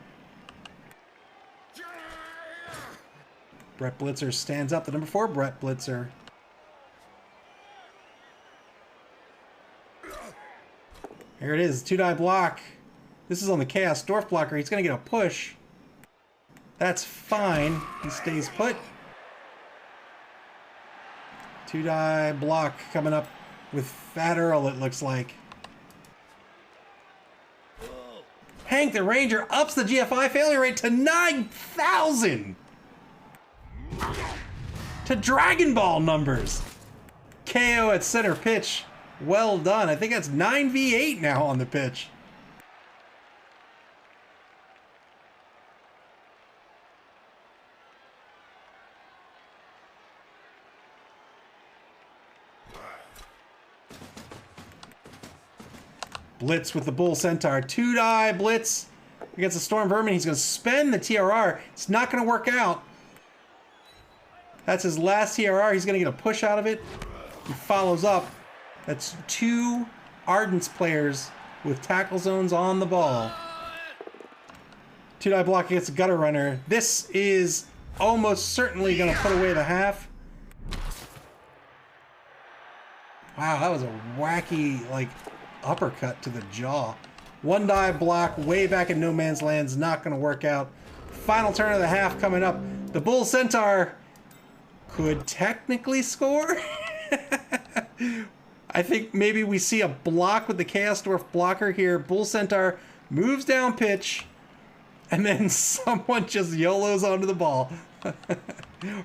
Brett Blitzer stands up. The number 4 Brett Blitzer. Here it is. 2-die block. This is on the Chaos Dwarf blocker. He's going to get a push. That's fine. He stays put. 2-die block coming up with Fat Earl, it looks like. Hank the Ranger ups the GFI failure rate to 9,000! To Dragon Ball numbers! KO at center pitch. Well done. I think that's 9v8 now on the pitch. Blitz with the Bull Centaur. 2-die blitz against the Storm Vermin. He's going to spend the TRR. It's not going to work out. That's his last TRR. He's going to get a push out of it. He follows up. That's 2 Ardents players with tackle zones on the ball. 2-die block against the Gutter Runner. This is almost certainly going to put away the half. Wow, that was a wacky, like, uppercut to the jaw. 1-die block way back in no man's land's not going to work out. Final turn of the half coming up. The Bull Centaur could technically score. I think maybe we see a block with the Chaos Dwarf blocker here. Bull Centaur moves down pitch, and then someone just YOLOs onto the ball.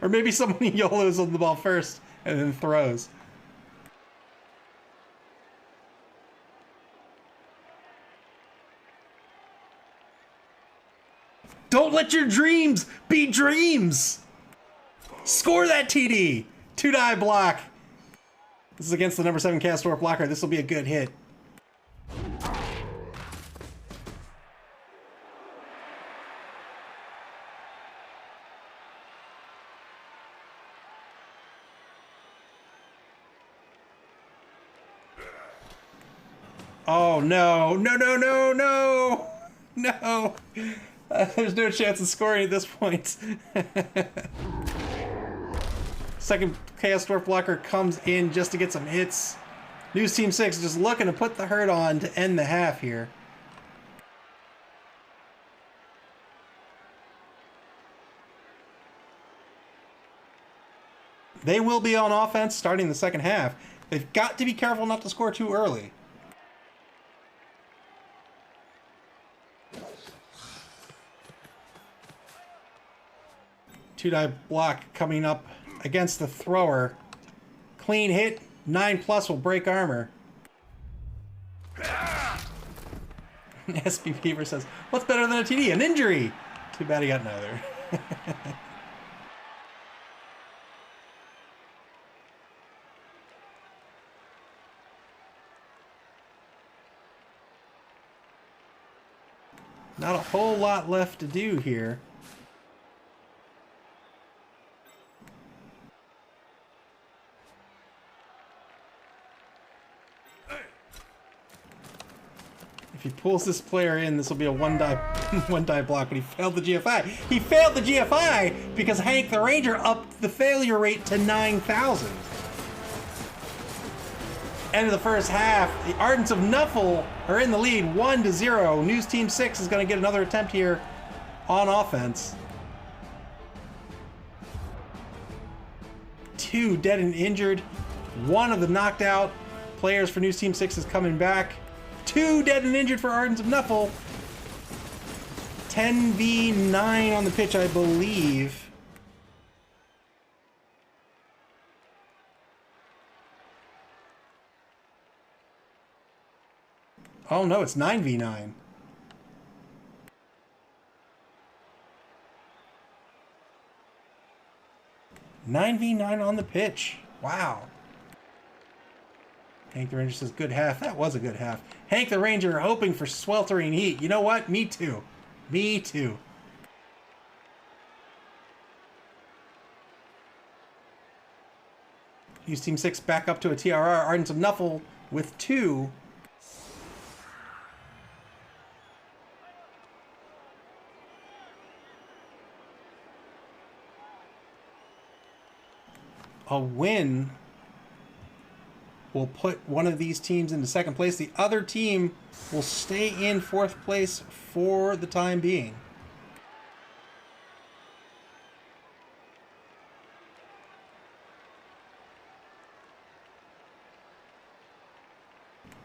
Or maybe someone YOLOs on the ball first and then throws. Don't let your dreams be dreams! Score that TD! 2-die block. This is against the number 7 Chaos Dwarf blocker. This will be a good hit. Oh no, no, no, no, no! No! There's no chance of scoring at this point. Second Chaos Dwarf blocker comes in just to get some hits. News Team 6 just looking to put the hurt on to end the half here. They will be on offense starting the second half. They've got to be careful not to score too early. Two-die block coming up against the thrower. Clean hit. 9+ will break armor. SB Beaver says, what's better than a TD? An injury! Too bad he got neither. Not a whole lot left to do here. If he pulls this player in, this will be a one-die block, but he failed the GFI. He failed the GFI because Hank the Ranger upped the failure rate to 9,000. End of the first half, the Ardents of Nuffle are in the lead, 1-0. News Team 6 is going to get another attempt here on offense. 2 dead and injured. One of the knocked out players for News Team 6 is coming back. 2 dead and injured for Ardents of Nuffle. 10v9 on the pitch, I believe. Oh no, it's 9v9. Nine v 9 on the pitch. Wow. Hank the Ranger says, good half. That was a good half. Hank the Ranger hoping for sweltering heat. You know what? Me too. Me too. Use Team 6 back up to a TRR. Ardents of Nuffle with 2. A win will put one of these teams into second place. The other team will stay in fourth place for the time being.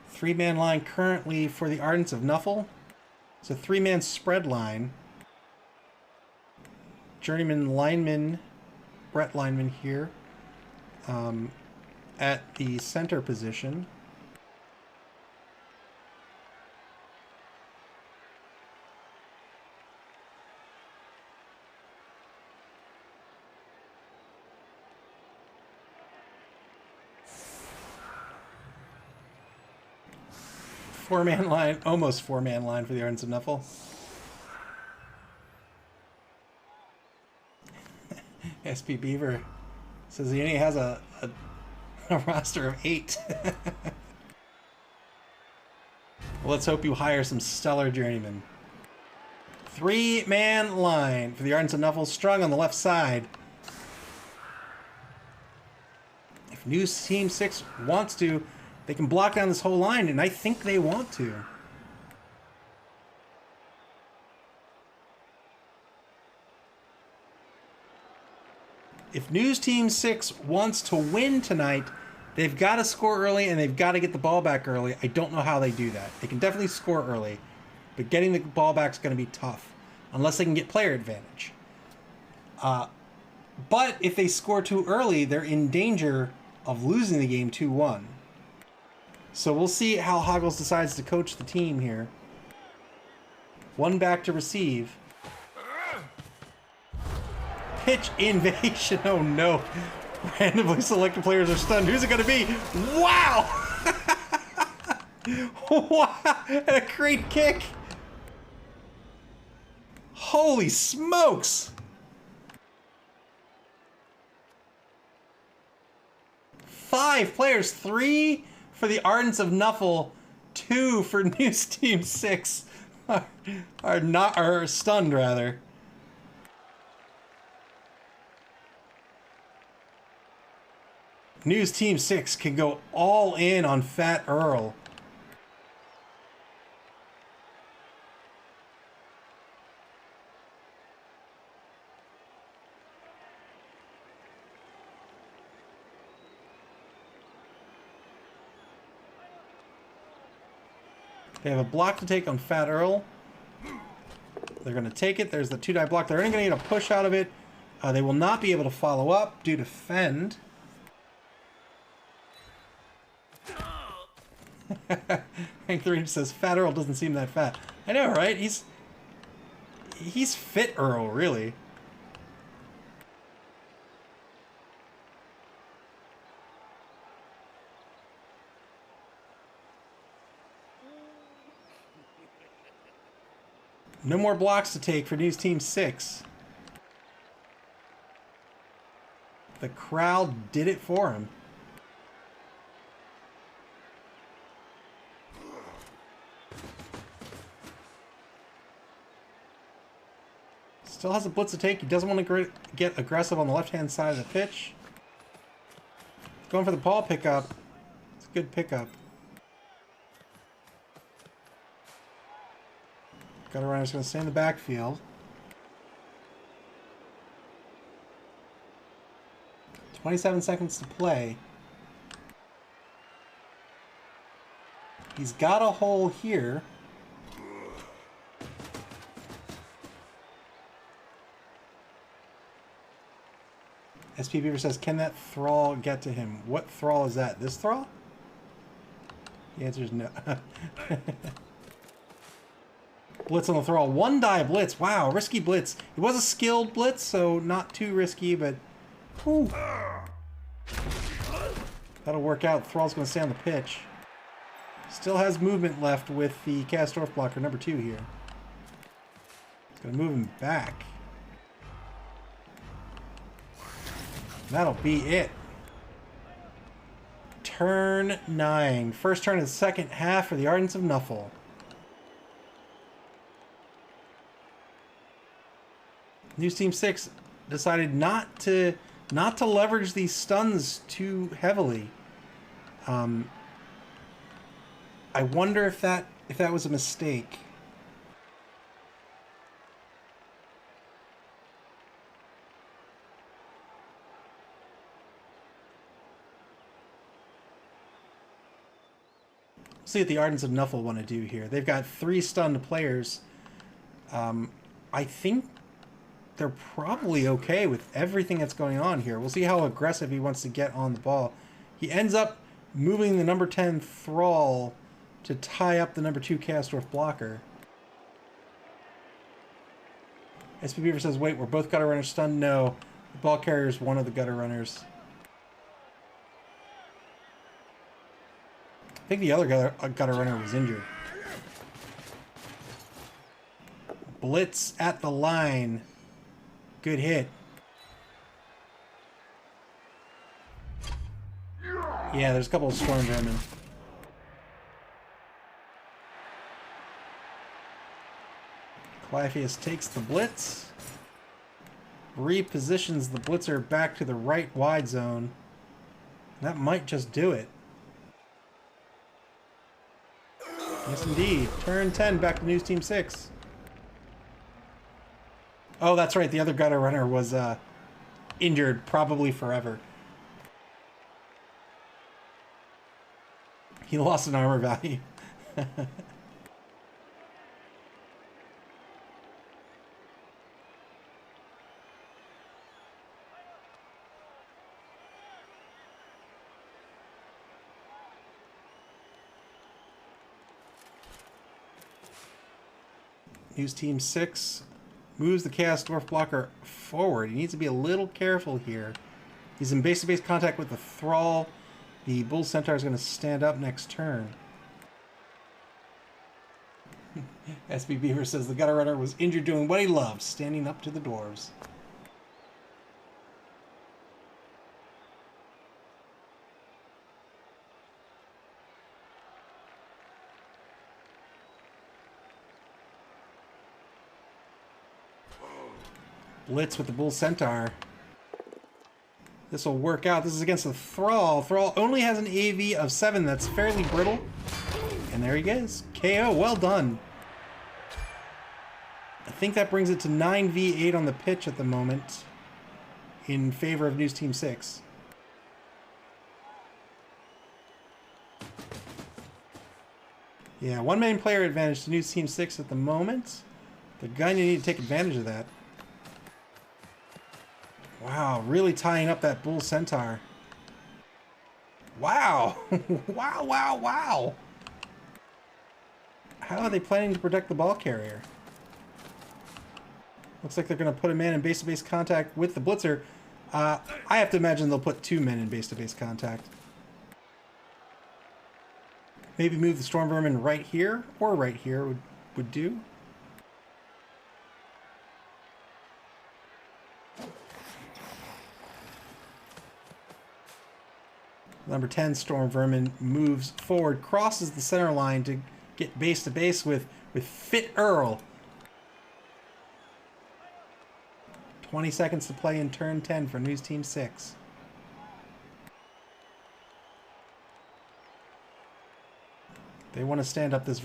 Three-man line currently for the Ardents of Nuffle. It's a 3-man spread line. Journeyman lineman, Brett lineman here. At the center position. Four-man line, almost four-man line for the Ardents of Nuffle. SP Beaver says he only has a roster of 8. Well, let's hope you hire some stellar journeymen. 3-man line for the Ardents of Nuffle, strung on the left side. If News Team 6 wants to, they can block down this whole line, and I think they want to. If News Team 6 wants to win tonight, they've got to score early and they've got to get the ball back early. I don't know how they do that. They can definitely score early, but getting the ball back is going to be tough unless they can get player advantage. But if they score too early, they're in danger of losing the game 2-1. So we'll see how Hoggles decides to coach the team here. One back to receive. Pitch invasion. Oh no. Randomly selected players are stunned. Who's it going to be? Wow! Wow! And a great kick. Holy smokes! 5 players. 3 for the Ardents of Nuffle. 2 for News Team 6. are stunned rather. News Team 6 can go all in on Fat Earl. They have a block to take on Fat Earl. They're going to take it. There's the 2-die block. They're only going to get a push out of it. They will not be able to follow up due to Fend. Hank the Ranger says, Fat Earl doesn't seem that fat. I know, right? He's Fit Earl, really. No more blocks to take for News Team 6. The crowd did it for him. Still has a blitz to take. He doesn't want to get aggressive on the left-hand side of the pitch. Going for the ball pickup. It's a good pickup. Gutter runner's going to stay in the backfield. 27 seconds to play. He's got a hole here. SP Beaver says, can that thrall get to him? What thrall is that? This thrall? The answer is no. Blitz on the thrall. 1-die blitz. Wow, risky blitz. It was a skilled blitz, so not too risky, but whew. That'll work out. Thrall's going to stay on the pitch. Still has movement left with the Kastorf blocker, number 2 here. It's going to move him back. That'll be it. Turn 9. First turn of the second half for the Ardents of Nuffle. News Team 6 decided not to leverage these stuns too heavily. I wonder if that was a mistake. See what the Ardents of Nuffle want to do here. They've got 3 stunned players. I think they're probably okay with everything that's going on here. We'll see how aggressive he wants to get on the ball. He ends up moving the number 10 Thrall to tie up the number 2 Kastorf blocker. SP Beaver says, wait, we're both gutter runners stunned? No. The ball carrier is one of the gutter runners. I think the other gutter runner was injured. Blitz at the line. Good hit. Yeah, there's a couple of storm vermin. Clypheus takes the blitz. Repositions the blitzer back to the right wide zone. That might just do it. Yes, indeed. Turn 10 back to News Team 6. Oh, that's right. The other gutter runner was injured, probably forever. He lost an armor value. News Team 6 moves the Kastorf blocker forward. He needs to be a little careful here. He's in base-to-base contact with the Thrall. The Bull Centaur is going to stand up next turn. SB Beaver says the gutter runner was injured doing what he loves, standing up to the dwarves. Blitz with the Bull Centaur. This will work out. This is against the Thrall. Thrall only has an AV of 7 that's fairly brittle. And there he goes. KO. Well done. I think that brings it to 9v8 on the pitch at the moment in favor of News Team 6. Yeah, one main player advantage to News Team 6 at the moment. They're going to need to take advantage of that. Wow, really tying up that Bull Centaur. Wow. Wow, wow, wow. How are they planning to protect the ball carrier? Looks like they're going to put a man in base-to-base contact with the blitzer. I have to imagine they'll put 2 men in base-to-base contact. Maybe move the Storm Vermin right here, or right here would do. Number 10 Storm Vermin moves forward, crosses the center line to get base to base with Fit Earl. 20 seconds to play in turn 10 for News Team 6. They want to stand up this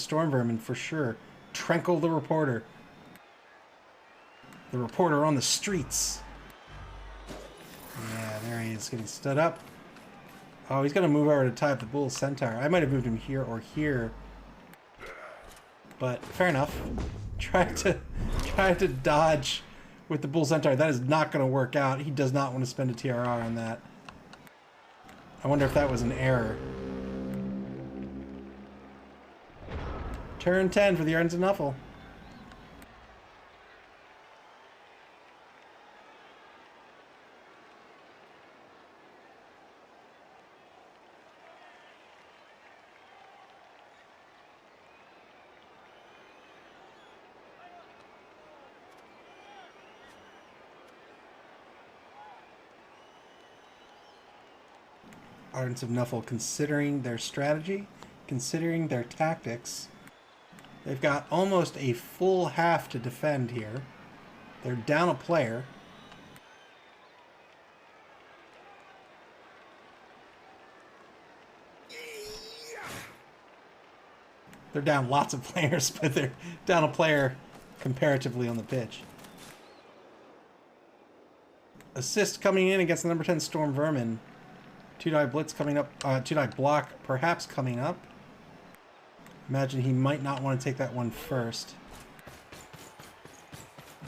Storm Vermin for sure. Trenkle the reporter. The reporter on the streets. Yeah, there he is, getting stood up. Oh, he's going to move over to tie up the Bull Centaur. I might have moved him here or here. But fair enough. Try to dodge with the Bull Centaur. That is not going to work out. He does not want to spend a TRR on that. I wonder if that was an error. Turn 10 for the Ardents and Nuffle. Ardents of Nuffle considering their strategy, considering their tactics. They've got almost a full half to defend here. They're down a player. They're down lots of players, but they're down a player comparatively on the pitch. Assist coming in against the number 10 Storm Vermin. 2-die blitz coming up, 2-die block perhaps coming up. Imagine he might not want to take that one first.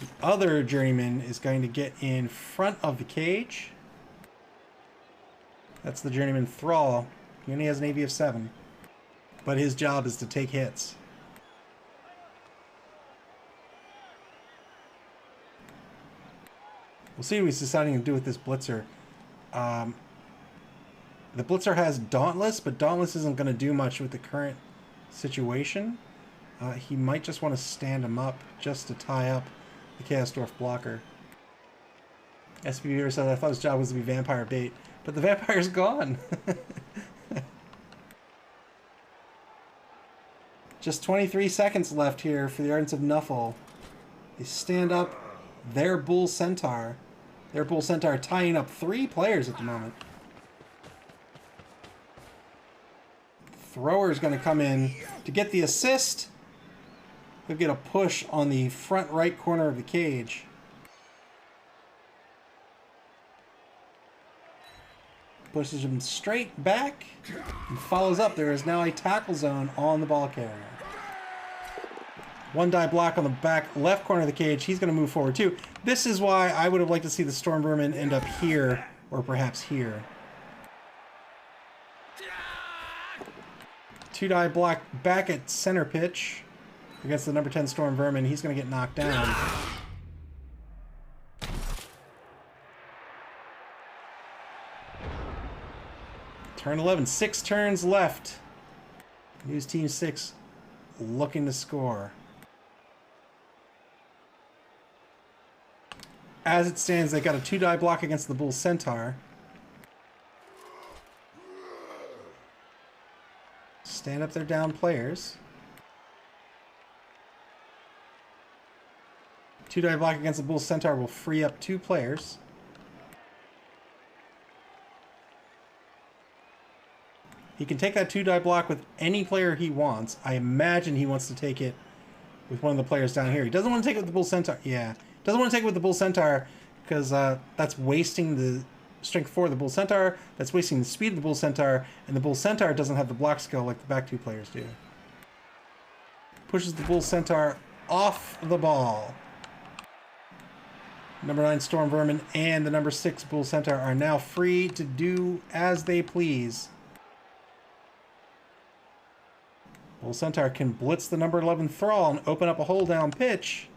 The other journeyman is going to get in front of the cage. That's the journeyman Thrall. He only has an AV of 7. But his job is to take hits. We'll see what he's deciding to do with this blitzer. The blitzer has Dauntless, but Dauntless isn't going to do much with the current situation. He might just want to stand him up just to tie up the Chaos Dwarf blocker. SPV said, I thought his job was to be vampire bait, but the vampire's gone. Just 23 seconds left here for the Ardents of Nuffle. They stand up their Bull Centaur. Their Bull Centaur tying up 3 players at the moment. Thrower is going to come in to get the assist. He'll get a push on the front right corner of the cage. Pushes him straight back and follows up. There is now a tackle zone on the ball carrier. 1-die block on the back left corner of the cage. He's going to move forward too. This is why I would have liked to see the Storm Vermin end up here or perhaps here. 2-die block back at center pitch against the number 10 Storm Vermin. He's going to get knocked down. Turn 11, 6 turns left. News Team 6 looking to score. As it stands, they got a 2-die block against the Bull Centaur. Stand up their down players. 2-die block against the Bull Centaur will free up 2 players. He can take that 2-die block with any player he wants. I imagine he wants to take it with one of the players down here. He doesn't want to take it with the Bull Centaur. Yeah. Doesn't want to take it with the Bull Centaur because that's wasting the strength 4 of the Bull Centaur. That's wasting the speed of the Bull Centaur. And the Bull Centaur doesn't have the block skill like the back 2 players do. Pushes the Bull Centaur off the ball. Number 9 Storm Vermin and the number 6 Bull Centaur are now free to do as they please. Bull Centaur can blitz the number 11 Thrall and open up a hole down pitch.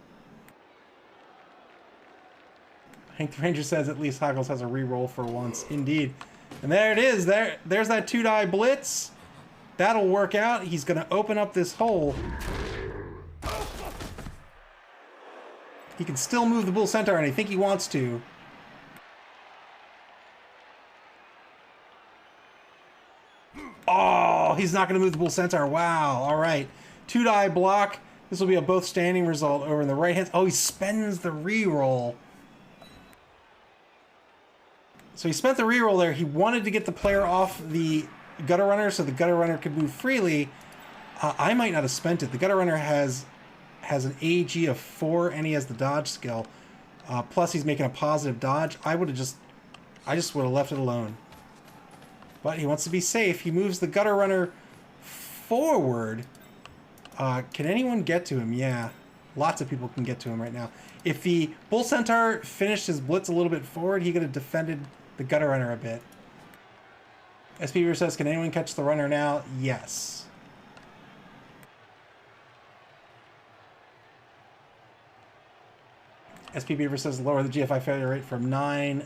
Hank the Ranger says at least Hoggles has a reroll for once. Indeed. And there it is. There's that 2-die blitz. That'll work out. He's going to open up this hole. He can still move the Bull Centaur, and I think he wants to. Oh, he's not going to move the Bull Centaur. Wow. All right. 2-die block. This will be a both standing result over in the right hand. Oh, he spends the reroll. So he spent the reroll there. He wanted to get the player off the Gutter Runner so the Gutter Runner could move freely. I might not have spent it. The Gutter Runner has an AG of 4 and he has the dodge skill. Plus he's making a positive dodge. I just would have left it alone. But he wants to be safe. He moves the Gutter Runner forward. Can anyone get to him? Yeah. Lots of people can get to him right now. If the Bull Centaur finished his blitz a little bit forward, he could have defended the Gutter Runner a bit. SP Beaver says, can anyone catch the runner now? Yes. SP Beaver says lower the GFI failure rate from 900%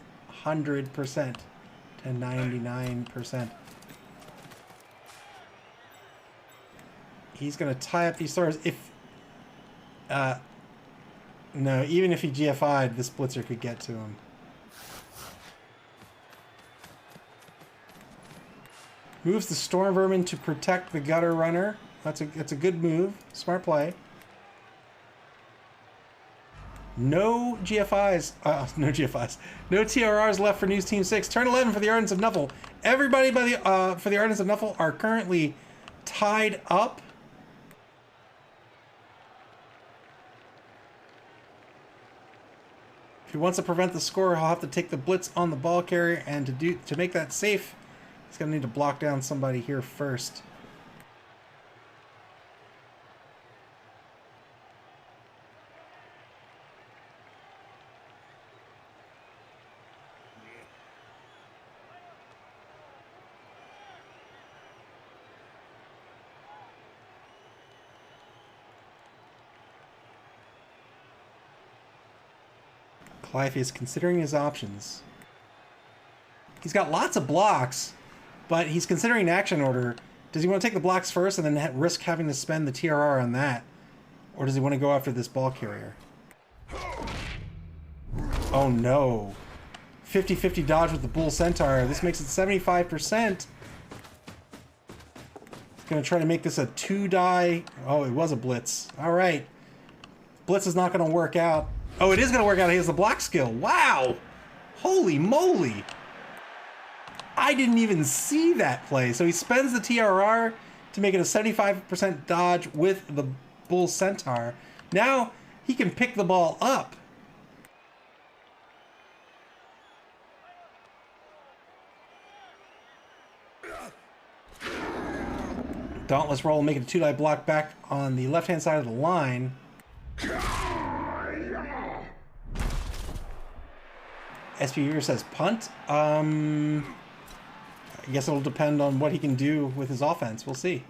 to 99%. He's going to tie up these throwers. No, even if he GFI'd, this blitzer could get to him. Moves the Storm Vermin to protect the Gutter Runner. That's a good move. Smart play. No GFIs. No GFIs. No TRRs left for News Team 6. Turn 11 for the Ardents of Nuffle. Everybody for the Ardents of Nuffle are currently tied up. If he wants to prevent the score, he'll have to take the blitz on the ball carrier, and to make that safe, he's going to need to block down somebody here first. Clive is considering his options. He's got lots of blocks, but he's considering action order. Does he want to take the blocks first and then risk having to spend the TRR on that? Or does he want to go after this ball carrier? Oh no. 50-50 dodge with the Bull Centaur. This makes it 75%. He's going to try to make this a 2-die. Oh, it was a blitz. All right. Blitz is not going to work out. Oh, it is going to work out. He has the block skill. Wow. Holy moly. I didn't even see that play. So he spends the TRR to make it a 75% dodge with the Bull Centaur. Now he can pick the ball up. Dauntless roll, make it a 2-die block back on the left-hand side of the line. SP says punt. I guess it'll depend on what he can do with his offense. We'll see.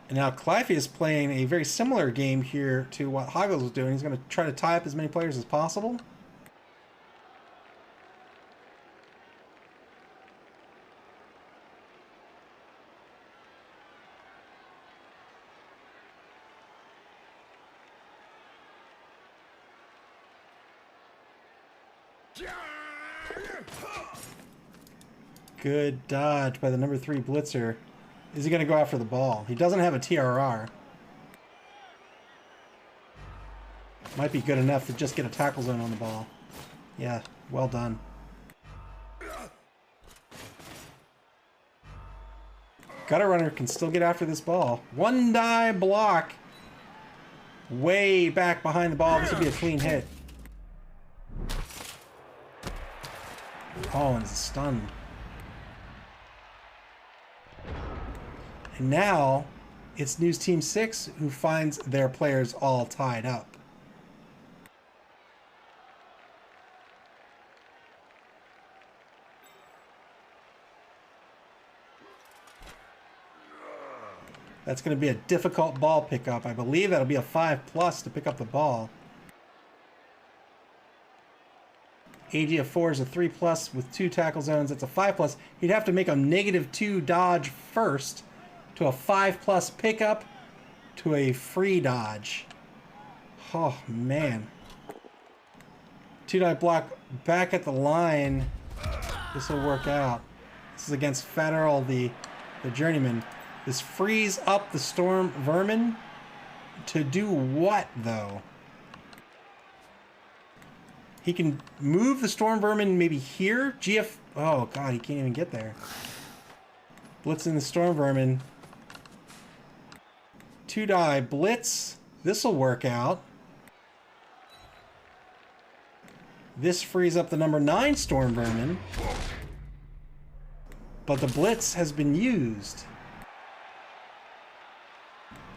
And now Clive is playing a very similar game here to what Hoggles was doing. He's going to try to tie up as many players as possible. Good dodge by the number 3 blitzer. Is he going to go after the ball? He doesn't have a TRR. Might be good enough to just get a tackle zone on the ball. Yeah, well done. Gutter runner can still get after this ball. One die block. Way back behind the ball. This would be a clean hit. Oh, and it's stunned. And now, it's News Team 6 who finds their players all tied up. That's going to be a difficult ball pickup. I believe that'll be a 5+ to pick up the ball. AG of 4 is a 3+ with 2 tackle zones. That's a 5+. He'd have to make a -2 dodge first to a 5+ pickup to a free dodge. Oh, man. 2-die block back at the line. This will work out. This is against Federal, the journeyman. This frees up the Storm Vermin. To do what, though? He can move the Storm Vermin maybe here. GF... Oh, God, he can't even get there. Blitzing the Storm Vermin. 2-die blitz. This'll work out. This frees up the number 9 Storm Vermin. But the blitz has been used.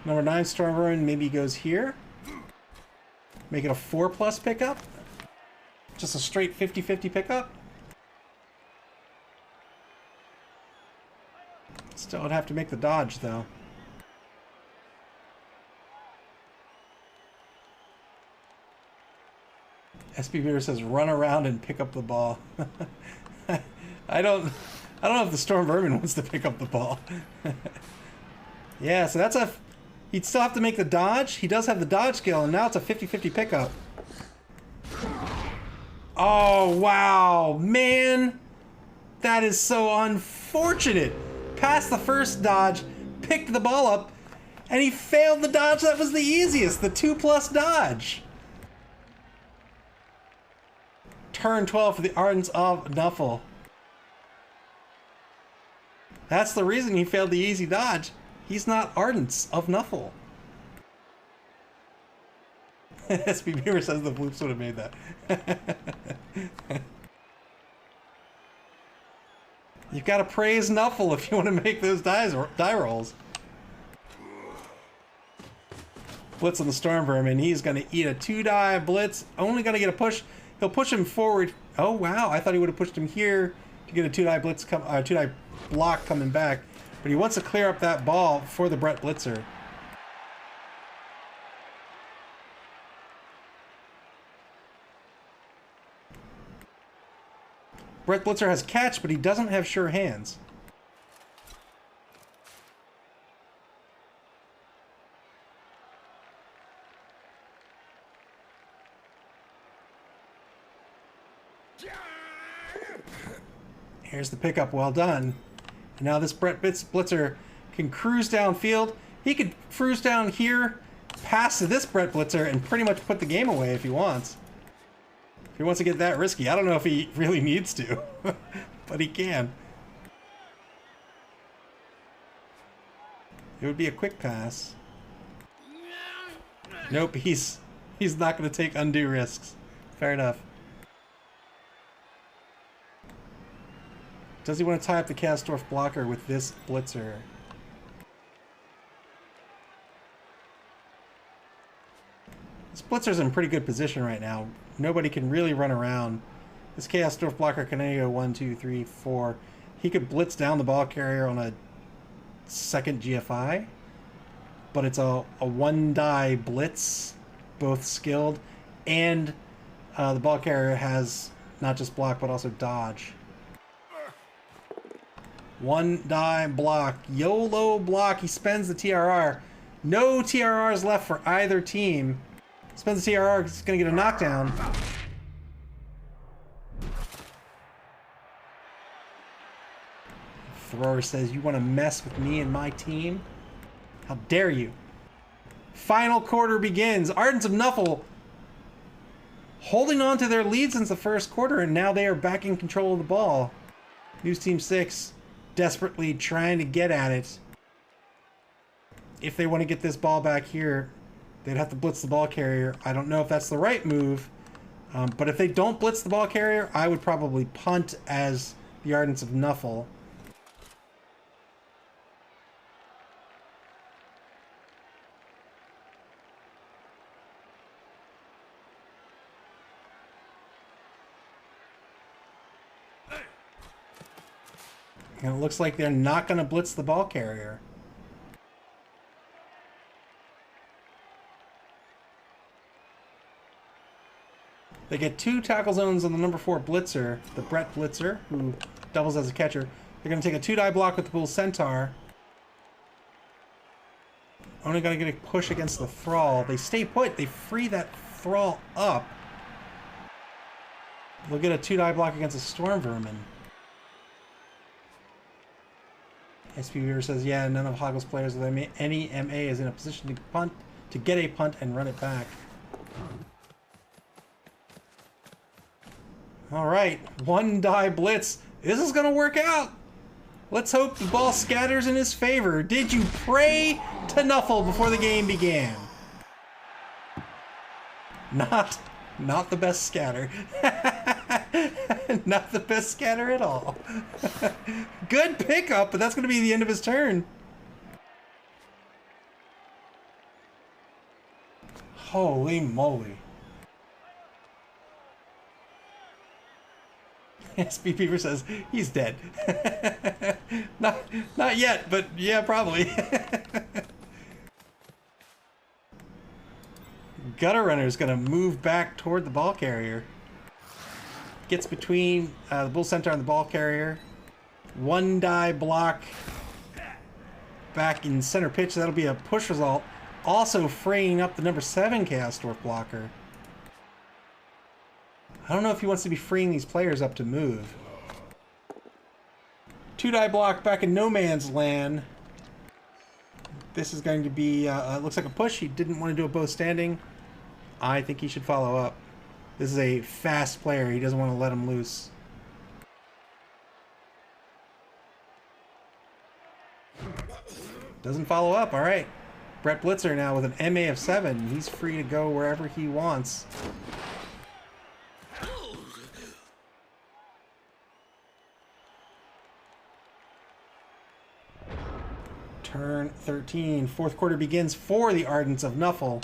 Number 9 Storm Vermin maybe goes here. Make it a 4+ pickup. Just a straight 50-50 pickup. Still would have to make the dodge, though. SB Beaver says run around and pick up the ball. I don't know if the Storm Vermin wants to pick up the ball. Yeah, so that's a... He'd still have to make the dodge. He does have the dodge skill, and now it's a 50-50 pickup. Oh, wow. Man, that is so unfortunate. Passed the first dodge, picked the ball up, and he failed the dodge that was the easiest, the 2+ dodge. Turn 12 for the Ardents of Nuffle. That's the reason he failed the easy dodge. He's not Ardents of Nuffle. SB Beaver says the bloops would have made that. You've got to praise Nuffle if you want to make those die rolls. Blitz on the Storm Vermin. He's going to eat a 2-die blitz. Only going to get a push. He'll push him forward. Oh, wow. I thought he would have pushed him here to get a 2-die blitz, 2-die block coming back. But he wants to clear up that ball for the Brett Blitzer. Brett Blitzer has catch, but he doesn't have sure hands. Here's the pickup, well done. And now this Brett Blitzer can cruise downfield. He could cruise down here, pass to this Brett Blitzer, and pretty much put the game away if he wants. If he wants to get that risky. I don't know if he really needs to, but he can. It would be a quick pass. Nope, he's not going to take undue risks. Fair enough. Does he want to tie up the Kastorf blocker with this Blitzer? This Blitzer's in pretty good position right now. Nobody can really run around. This Kastorf blocker can only go 1, 2, 3, 4. He could blitz down the ball carrier on a second GFI, but it's a 1-die blitz, both skilled, and the ball carrier has not just block but also dodge. 1-die block. YOLO block. He spends the TRR. No TRRs left for either team. Spends the TRR. He's going to get a knockdown. Thrower says, you want to mess with me and my team? How dare you? Final quarter begins. Ardents of Nuffle holding on to their lead since the first quarter, and now they are back in control of the ball. News Team 6 desperately trying to get at it. If they want to get this ball back here, they'd have to blitz the ball carrier. I don't know if that's the right move, but if they don't blitz the ball carrier, I would probably punt as the Ardents of Nuffle. And it looks like they're not going to blitz the ball carrier. They get 2 tackle zones on the number 4 blitzer, the Brett Blitzer, who doubles as a catcher. They're going to take a 2-die block with the Bull Centaur. Only got to get a push against the Thrall. They stay put. They free that Thrall up. They'll get a 2-die block against a Storm Vermin. SP Viewer says, yeah, none of Hoggle's players with any MA is in a position to get a punt and run it back. All right, 1-die blitz. This is going to work out. Let's hope the ball scatters in his favor. Did you pray to Nuffle before the game began? Not the best scatter. Not the best scatter at all. Good pickup, but that's going to be the end of his turn. Holy moly. SB Beaver says he's dead. not yet, but yeah, probably. Gutter Runner's gonna move back toward the ball carrier. Gets between the Bull Centaur and the ball carrier. 1-die block back in center pitch. That'll be a push result. Also freeing up the number 7 Chaos Dwarf blocker. I don't know if he wants to be freeing these players up to move. 2-die block back in no man's land. This is going to be, looks like a push. He didn't want to do a bow standing. I think he should follow up. This is a fast player. He doesn't want to let him loose. Doesn't follow up. All right. Brett Blitzer now with an MA of 7. He's free to go wherever he wants. Turn 13. Fourth quarter begins for the Ardents of Nuffle.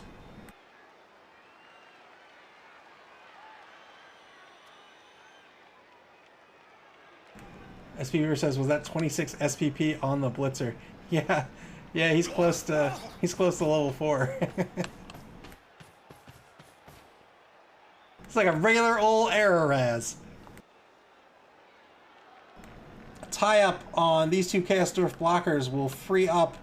SPP says, was that 26 SPP on the Blitzer? Yeah, he's close to level 4. It's like a regular old error raz. Tie up on these 2 Chaos Dwarf blockers will free up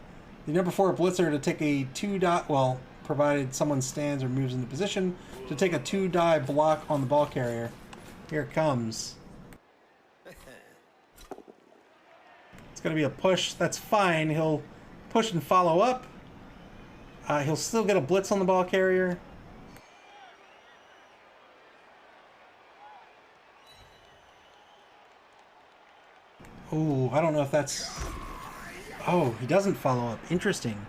the number 4 Blitzer to take a 2-die, well, provided someone stands or moves into position, to take a 2-die block on the ball carrier. Here it comes. It's going to be a push. That's fine. He'll push and follow up. He'll still get a blitz on the ball carrier. Ooh, I don't know if that's... Oh, he doesn't follow up. Interesting.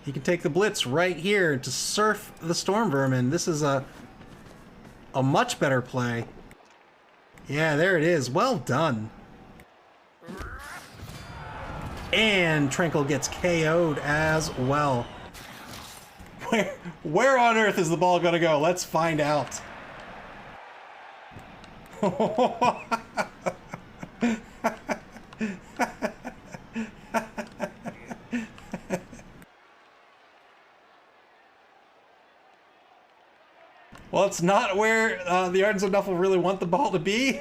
He can take the blitz right here to surf the Storm Vermin. This is a much better play. Yeah, there it is. Well done. And Tranquil gets KO'd as well. Where on earth is the ball going to go? Let's find out. Well, it's not where the Ardents of Nuffle really want the ball to be.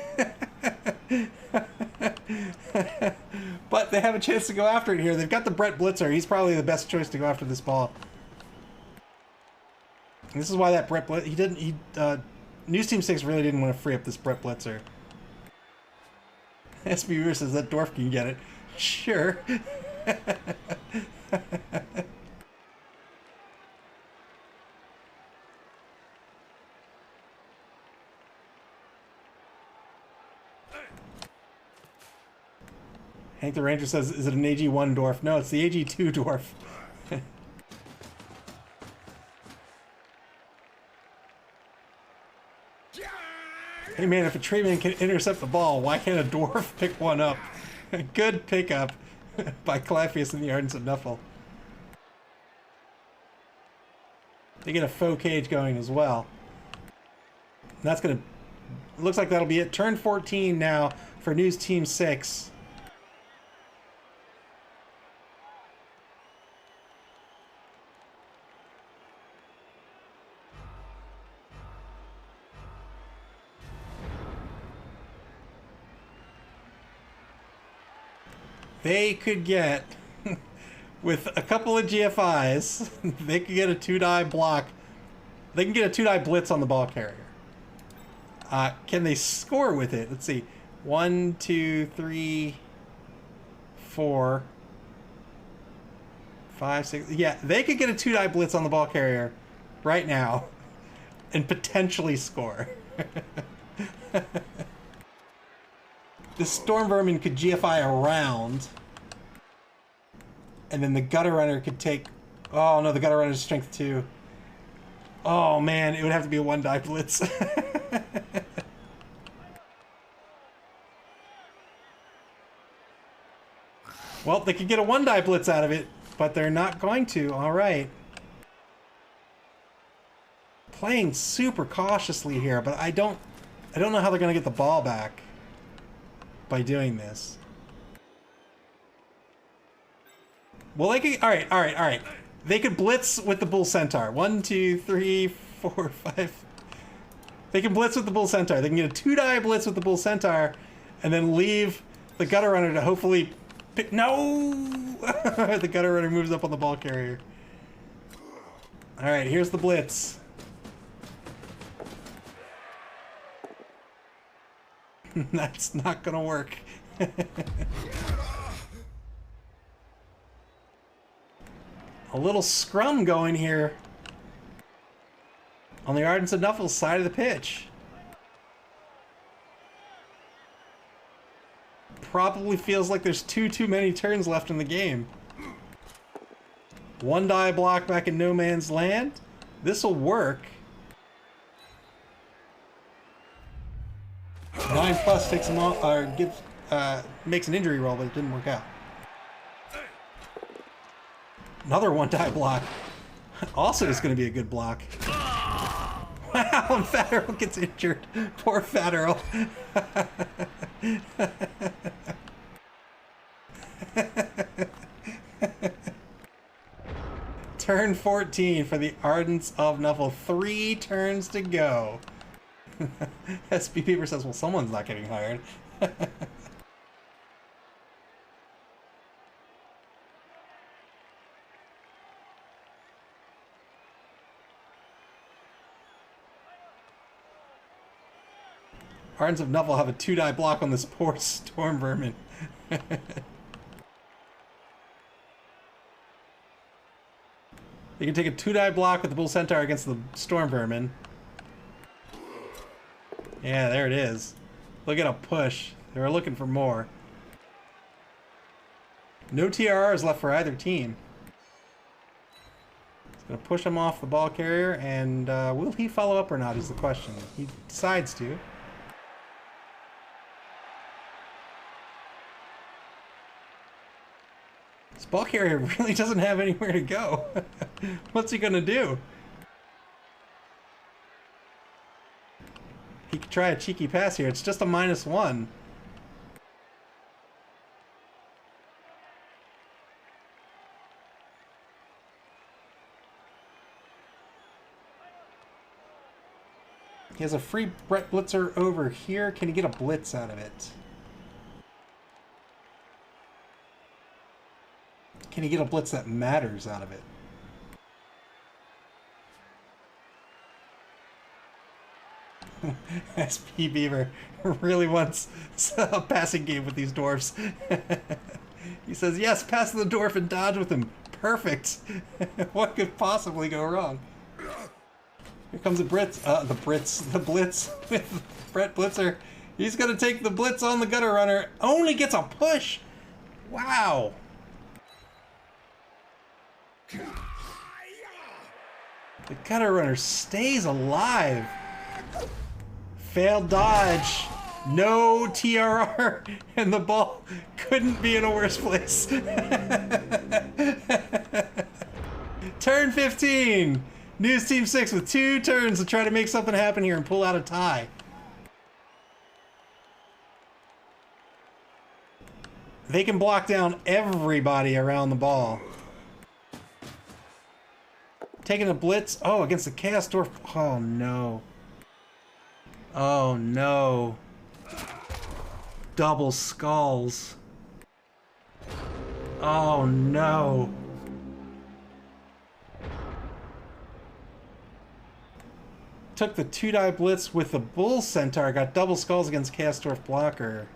But they have a chance to go after it here. They've got the Brett Blitzer. He's probably the best choice to go after this ball. And this is why that Brett Blitzer, he News Team 6 really didn't want to free up this Brett Blitzer. SB says that dwarf can get it. Sure. Hank the Ranger says, is it an AG1 dwarf? No, it's the AG2 dwarf. Hey man, if a tree man can intercept the ball, why can't a dwarf pick one up? Good pickup by Claphius and the Ardents of Nuffle. They get a faux cage going as well. And that's gonna... Looks like that'll be it. Turn 14 now for News Team 6. They could get, with a couple of GFIs, they could get a 2-die block. They can get a 2-die blitz on the ball carrier. Can they score with it? Let's see. 1, 2, 3, 4, 5, 6. Yeah, they could get a 2-die blitz on the ball carrier right now and potentially score. The Storm Vermin could GFI around, and then the Gutter Runner could take... Oh, no, the Gutter Runner's strength 2. Oh, man, it would have to be a 1-die blitz. Well, they could get a 1-die blitz out of it, but they're not going to. All right. Playing super cautiously here, but I don't know how they're going to get the ball back by doing this. Well, they could... All right. They could blitz with the Bull Centaur. 1, 2, 3, 4, 5. They can blitz with the Bull Centaur. They can get a 2-die blitz with the Bull Centaur, and then leave the Gutter Runner to hopefully pick... No! The Gutter Runner moves up on the ball carrier. All right, here's the blitz. That's not gonna work. A little scrum going here on the Ardents of Nuffle's side of the pitch. Probably feels like there's too many turns left in the game. 1-die block back in no man's land. This'll work. 9+ takes him off, or gives, makes an injury roll, but it didn't work out. Another 1-die block. Also is going to be a good block. Wow, and Fat Earl gets injured. Poor Fat Earl. Turn 14 for the Ardents of Nuffle. 3 turns to go. SB Peeper says, well, someone's not getting hired. Ardents of Nuffle have a 2-die block on this poor Storm Vermin. They can take a 2-die block with the Bull Centaur against the Storm Vermin. Yeah, there it is. Look at a push. They were looking for more. No TRRs left for either team. He's going to push him off the ball carrier, and will he follow up or not is the question. He decides to. This ball carrier really doesn't have anywhere to go. What's he going to do? He could try a cheeky pass here. It's just a -1. He has a free Brett Blitzer over here. Can he get a blitz out of it? Can he get a blitz that matters out of it? SP Beaver really wants a passing game with these dwarfs. He says, yes, pass the dwarf and dodge with him. Perfect. What could possibly go wrong? Here comes the Blitz with Brett Blitzer. He's gonna take the blitz on the gutter runner. Only gets a push. Wow. The gutter runner stays alive. Failed dodge. No TRR, and the ball couldn't be in a worse place. Turn 15. News Team 6 with 2 turns to try to make something happen here and pull out a tie. They can block down everybody around the ball. Taking a blitz. Oh, against the Chaos Dwarf. Oh, no. Oh, no. Double skulls. Oh, no. Took the 2-die blitz with the Bull Centaur. Got double skulls against Chaos Dwarf blocker.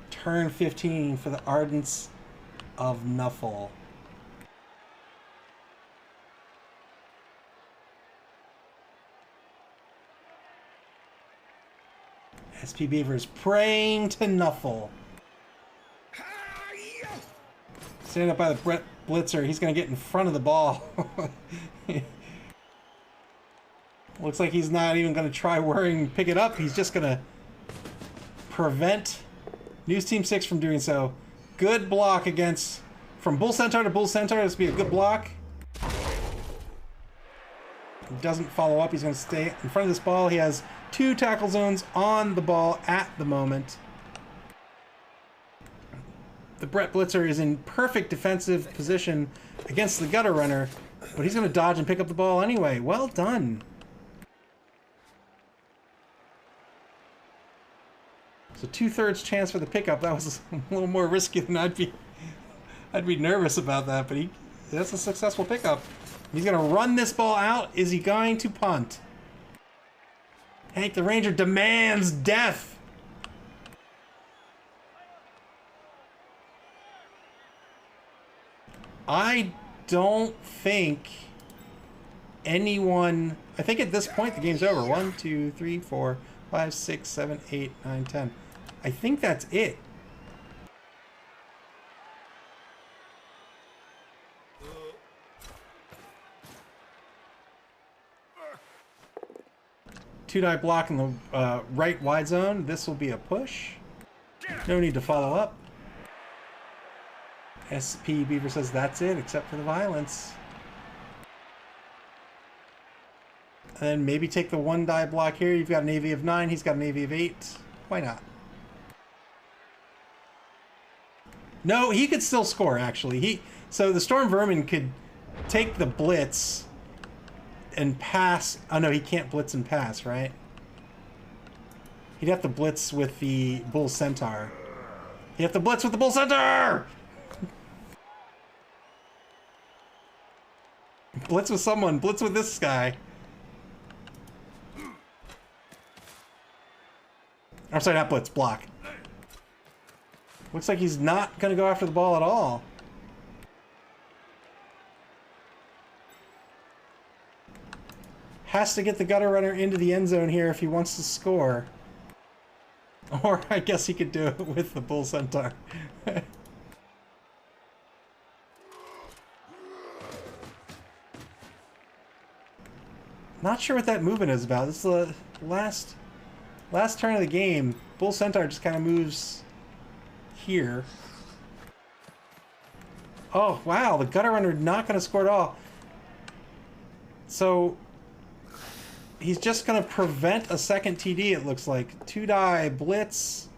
Turn 15 for the Ardents of Nuffle. SP Beaver's praying to Nuffle. Standing up by the Brett Blitzer, he's going to get in front of the ball. Looks like he's not even going to try worrying pick it up. He's just going to prevent News Team 6 from doing so. Good block against... From Bull Centaur to Bull Centaur, this would be a good block. He doesn't follow up. He's going to stay in front of this ball. He has 2 tackle zones on the ball at the moment. The Brett Blitzer is in perfect defensive position against the gutter runner, but he's going to dodge and pick up the ball anyway. Well done. So 2/3 chance for the pickup. That was a little more risky than I'd be nervous about that, but that's a successful pickup. He's going to run this ball out. Is he going to punt? Hank the Ranger demands death. I don't think anyone... I think at this point the game's over. 1, 2, 3, 4, 5, 6, 7, 8, 9, 10. I think that's it. Two-die block in the right wide zone. This will be a push. No need to follow up. SP Beaver says that's it, except for the violence. And then maybe take the 1-die block here. You've got an AV of 9. He's got an AV of 8. Why not? No, he could still score, actually. So the Storm Vermin could take the blitz and pass. Oh, no, he can't blitz and pass, right? He'd have to blitz with the Bull Centaur. He'd have to blitz with the Bull Centaur! Blitz with someone. Blitz with this guy. I'm sorry, not blitz. Block. Looks like he's not going to go after the ball at all. Has to get the gutter runner into the end zone here if he wants to score. Or I guess he could do it with the Bull Centaur. Not sure what that movement is about. This is the last turn of the game. Bull Centaur just kind of moves here. Oh, wow. The gutter runner not going to score at all. So he's just going to prevent a second TD, it looks like. 2-die blitz.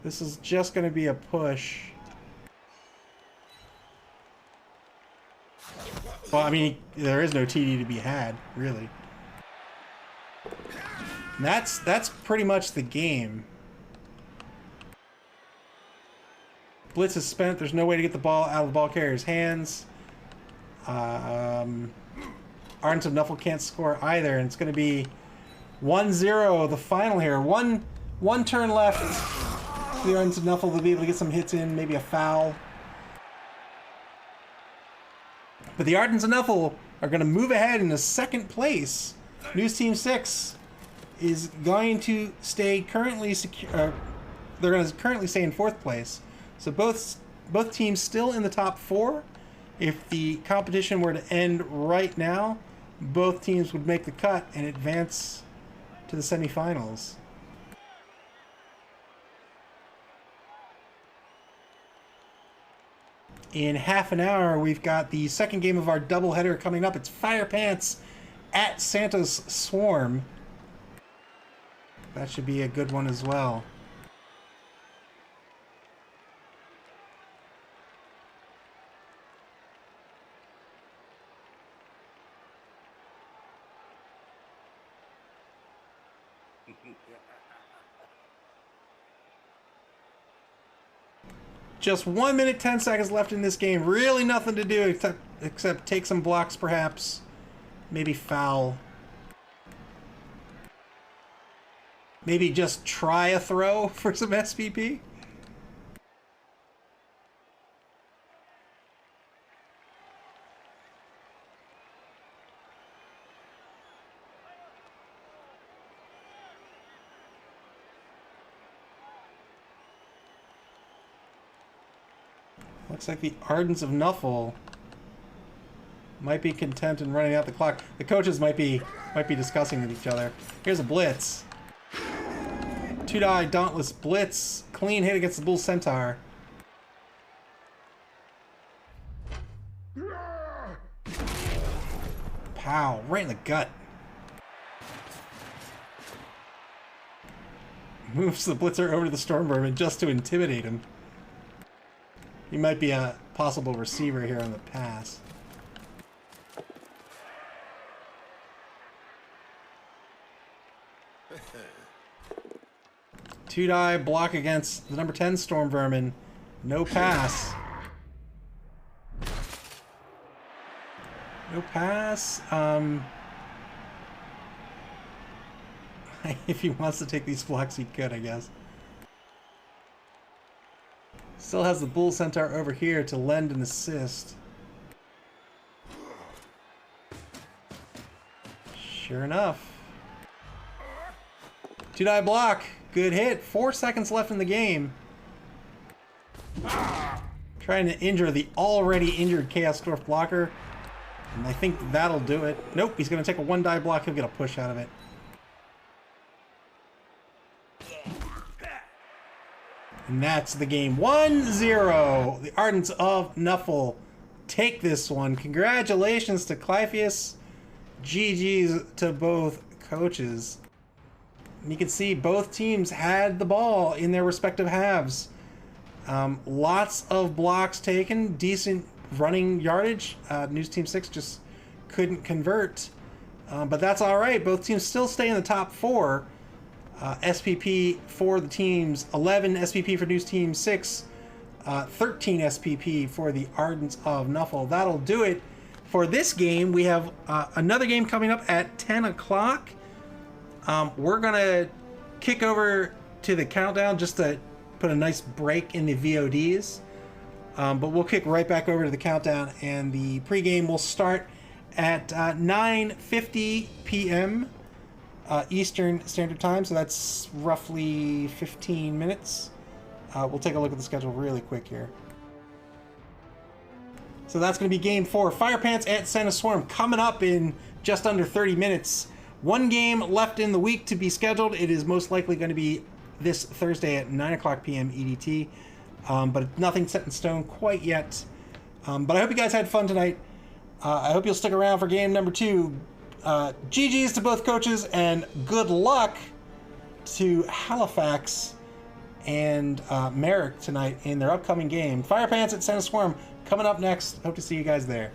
This is just going to be a push. Well, I mean, there is no TD to be had, really. And that's pretty much the game. Blitz is spent. There's no way to get the ball out of the ball carrier's hands. Ardents of Nuffle can't score either, and it's going to be 1-0, the final here. One turn left for the Ardents of Nuffle to be able to get some hits in, maybe a foul. But the Ardents of Nuffle are going to move ahead into second place. News Team 6 is going to stay currently secure. They're going to currently stay in fourth place. So both teams still in the top 4. If the competition were to end right now, both teams would make the cut and advance to the semifinals. In half an hour, we've got the second game of our doubleheader coming up. It's Fire Pants at Santa's Swarm. That should be a good one as well. Just 1 minute, 10 seconds left in this game. Really nothing to do except take some blocks, perhaps. Maybe foul. Maybe just try a throw for some SPP. Looks like the Ardents of Nuffle might be content in running out the clock. The coaches might be discussing with each other. Here's a blitz. 2-die Dauntless blitz. Clean hit against the Bull Centaur. Pow, right in the gut. Moves the blitzer over to the Stormvermin just to intimidate him. He might be a possible receiver here on the pass. Two-die block against the number 10 Stormvermin. No pass. No pass. If he wants to take these blocks, he could, I guess. Still has the Bull Centaur over here to lend an assist. Sure enough. Two-die block. Good hit. 4 seconds left in the game. Trying to injure the already injured Chaos Dwarf blocker. And I think that'll do it. Nope, he's going to take a 1-die block. He'll get a push out of it. And that's the game. 1-0. The Ardents of Nuffle take this one. Congratulations to Clypheus. GG's to both coaches. And you can see both teams had the ball in their respective halves. Lots of blocks taken. Decent running yardage. News Team 6 just couldn't convert. But that's all right. Both teams still stay in the top 4. SPP for the teams, 11 SPP for News Team 6, 13 SPP for the Ardents of Nuffle. That'll do it for this game. We have another game coming up at 10 o'clock. We're going to kick over to the countdown just to put a nice break in the VODs. But we'll kick right back over to the countdown, and the pregame will start at 9:50 p.m. Eastern Standard Time, so that's roughly 15 minutes. We'll take a look at the schedule really quick here. So that's going to be Game 4. Fire Pants at Santa's Swarm coming up in just under 30 minutes. One game left in the week to be scheduled. It is most likely going to be this Thursday at 9 o'clock p.m. EDT, but nothing set in stone quite yet. But I hope you guys had fun tonight. I hope you'll stick around for game number 2. GG's to both coaches, and good luck to Halifax and Merrick tonight in their upcoming game. Fire Pants at Santa's Swarm coming up next. Hope to see you guys there.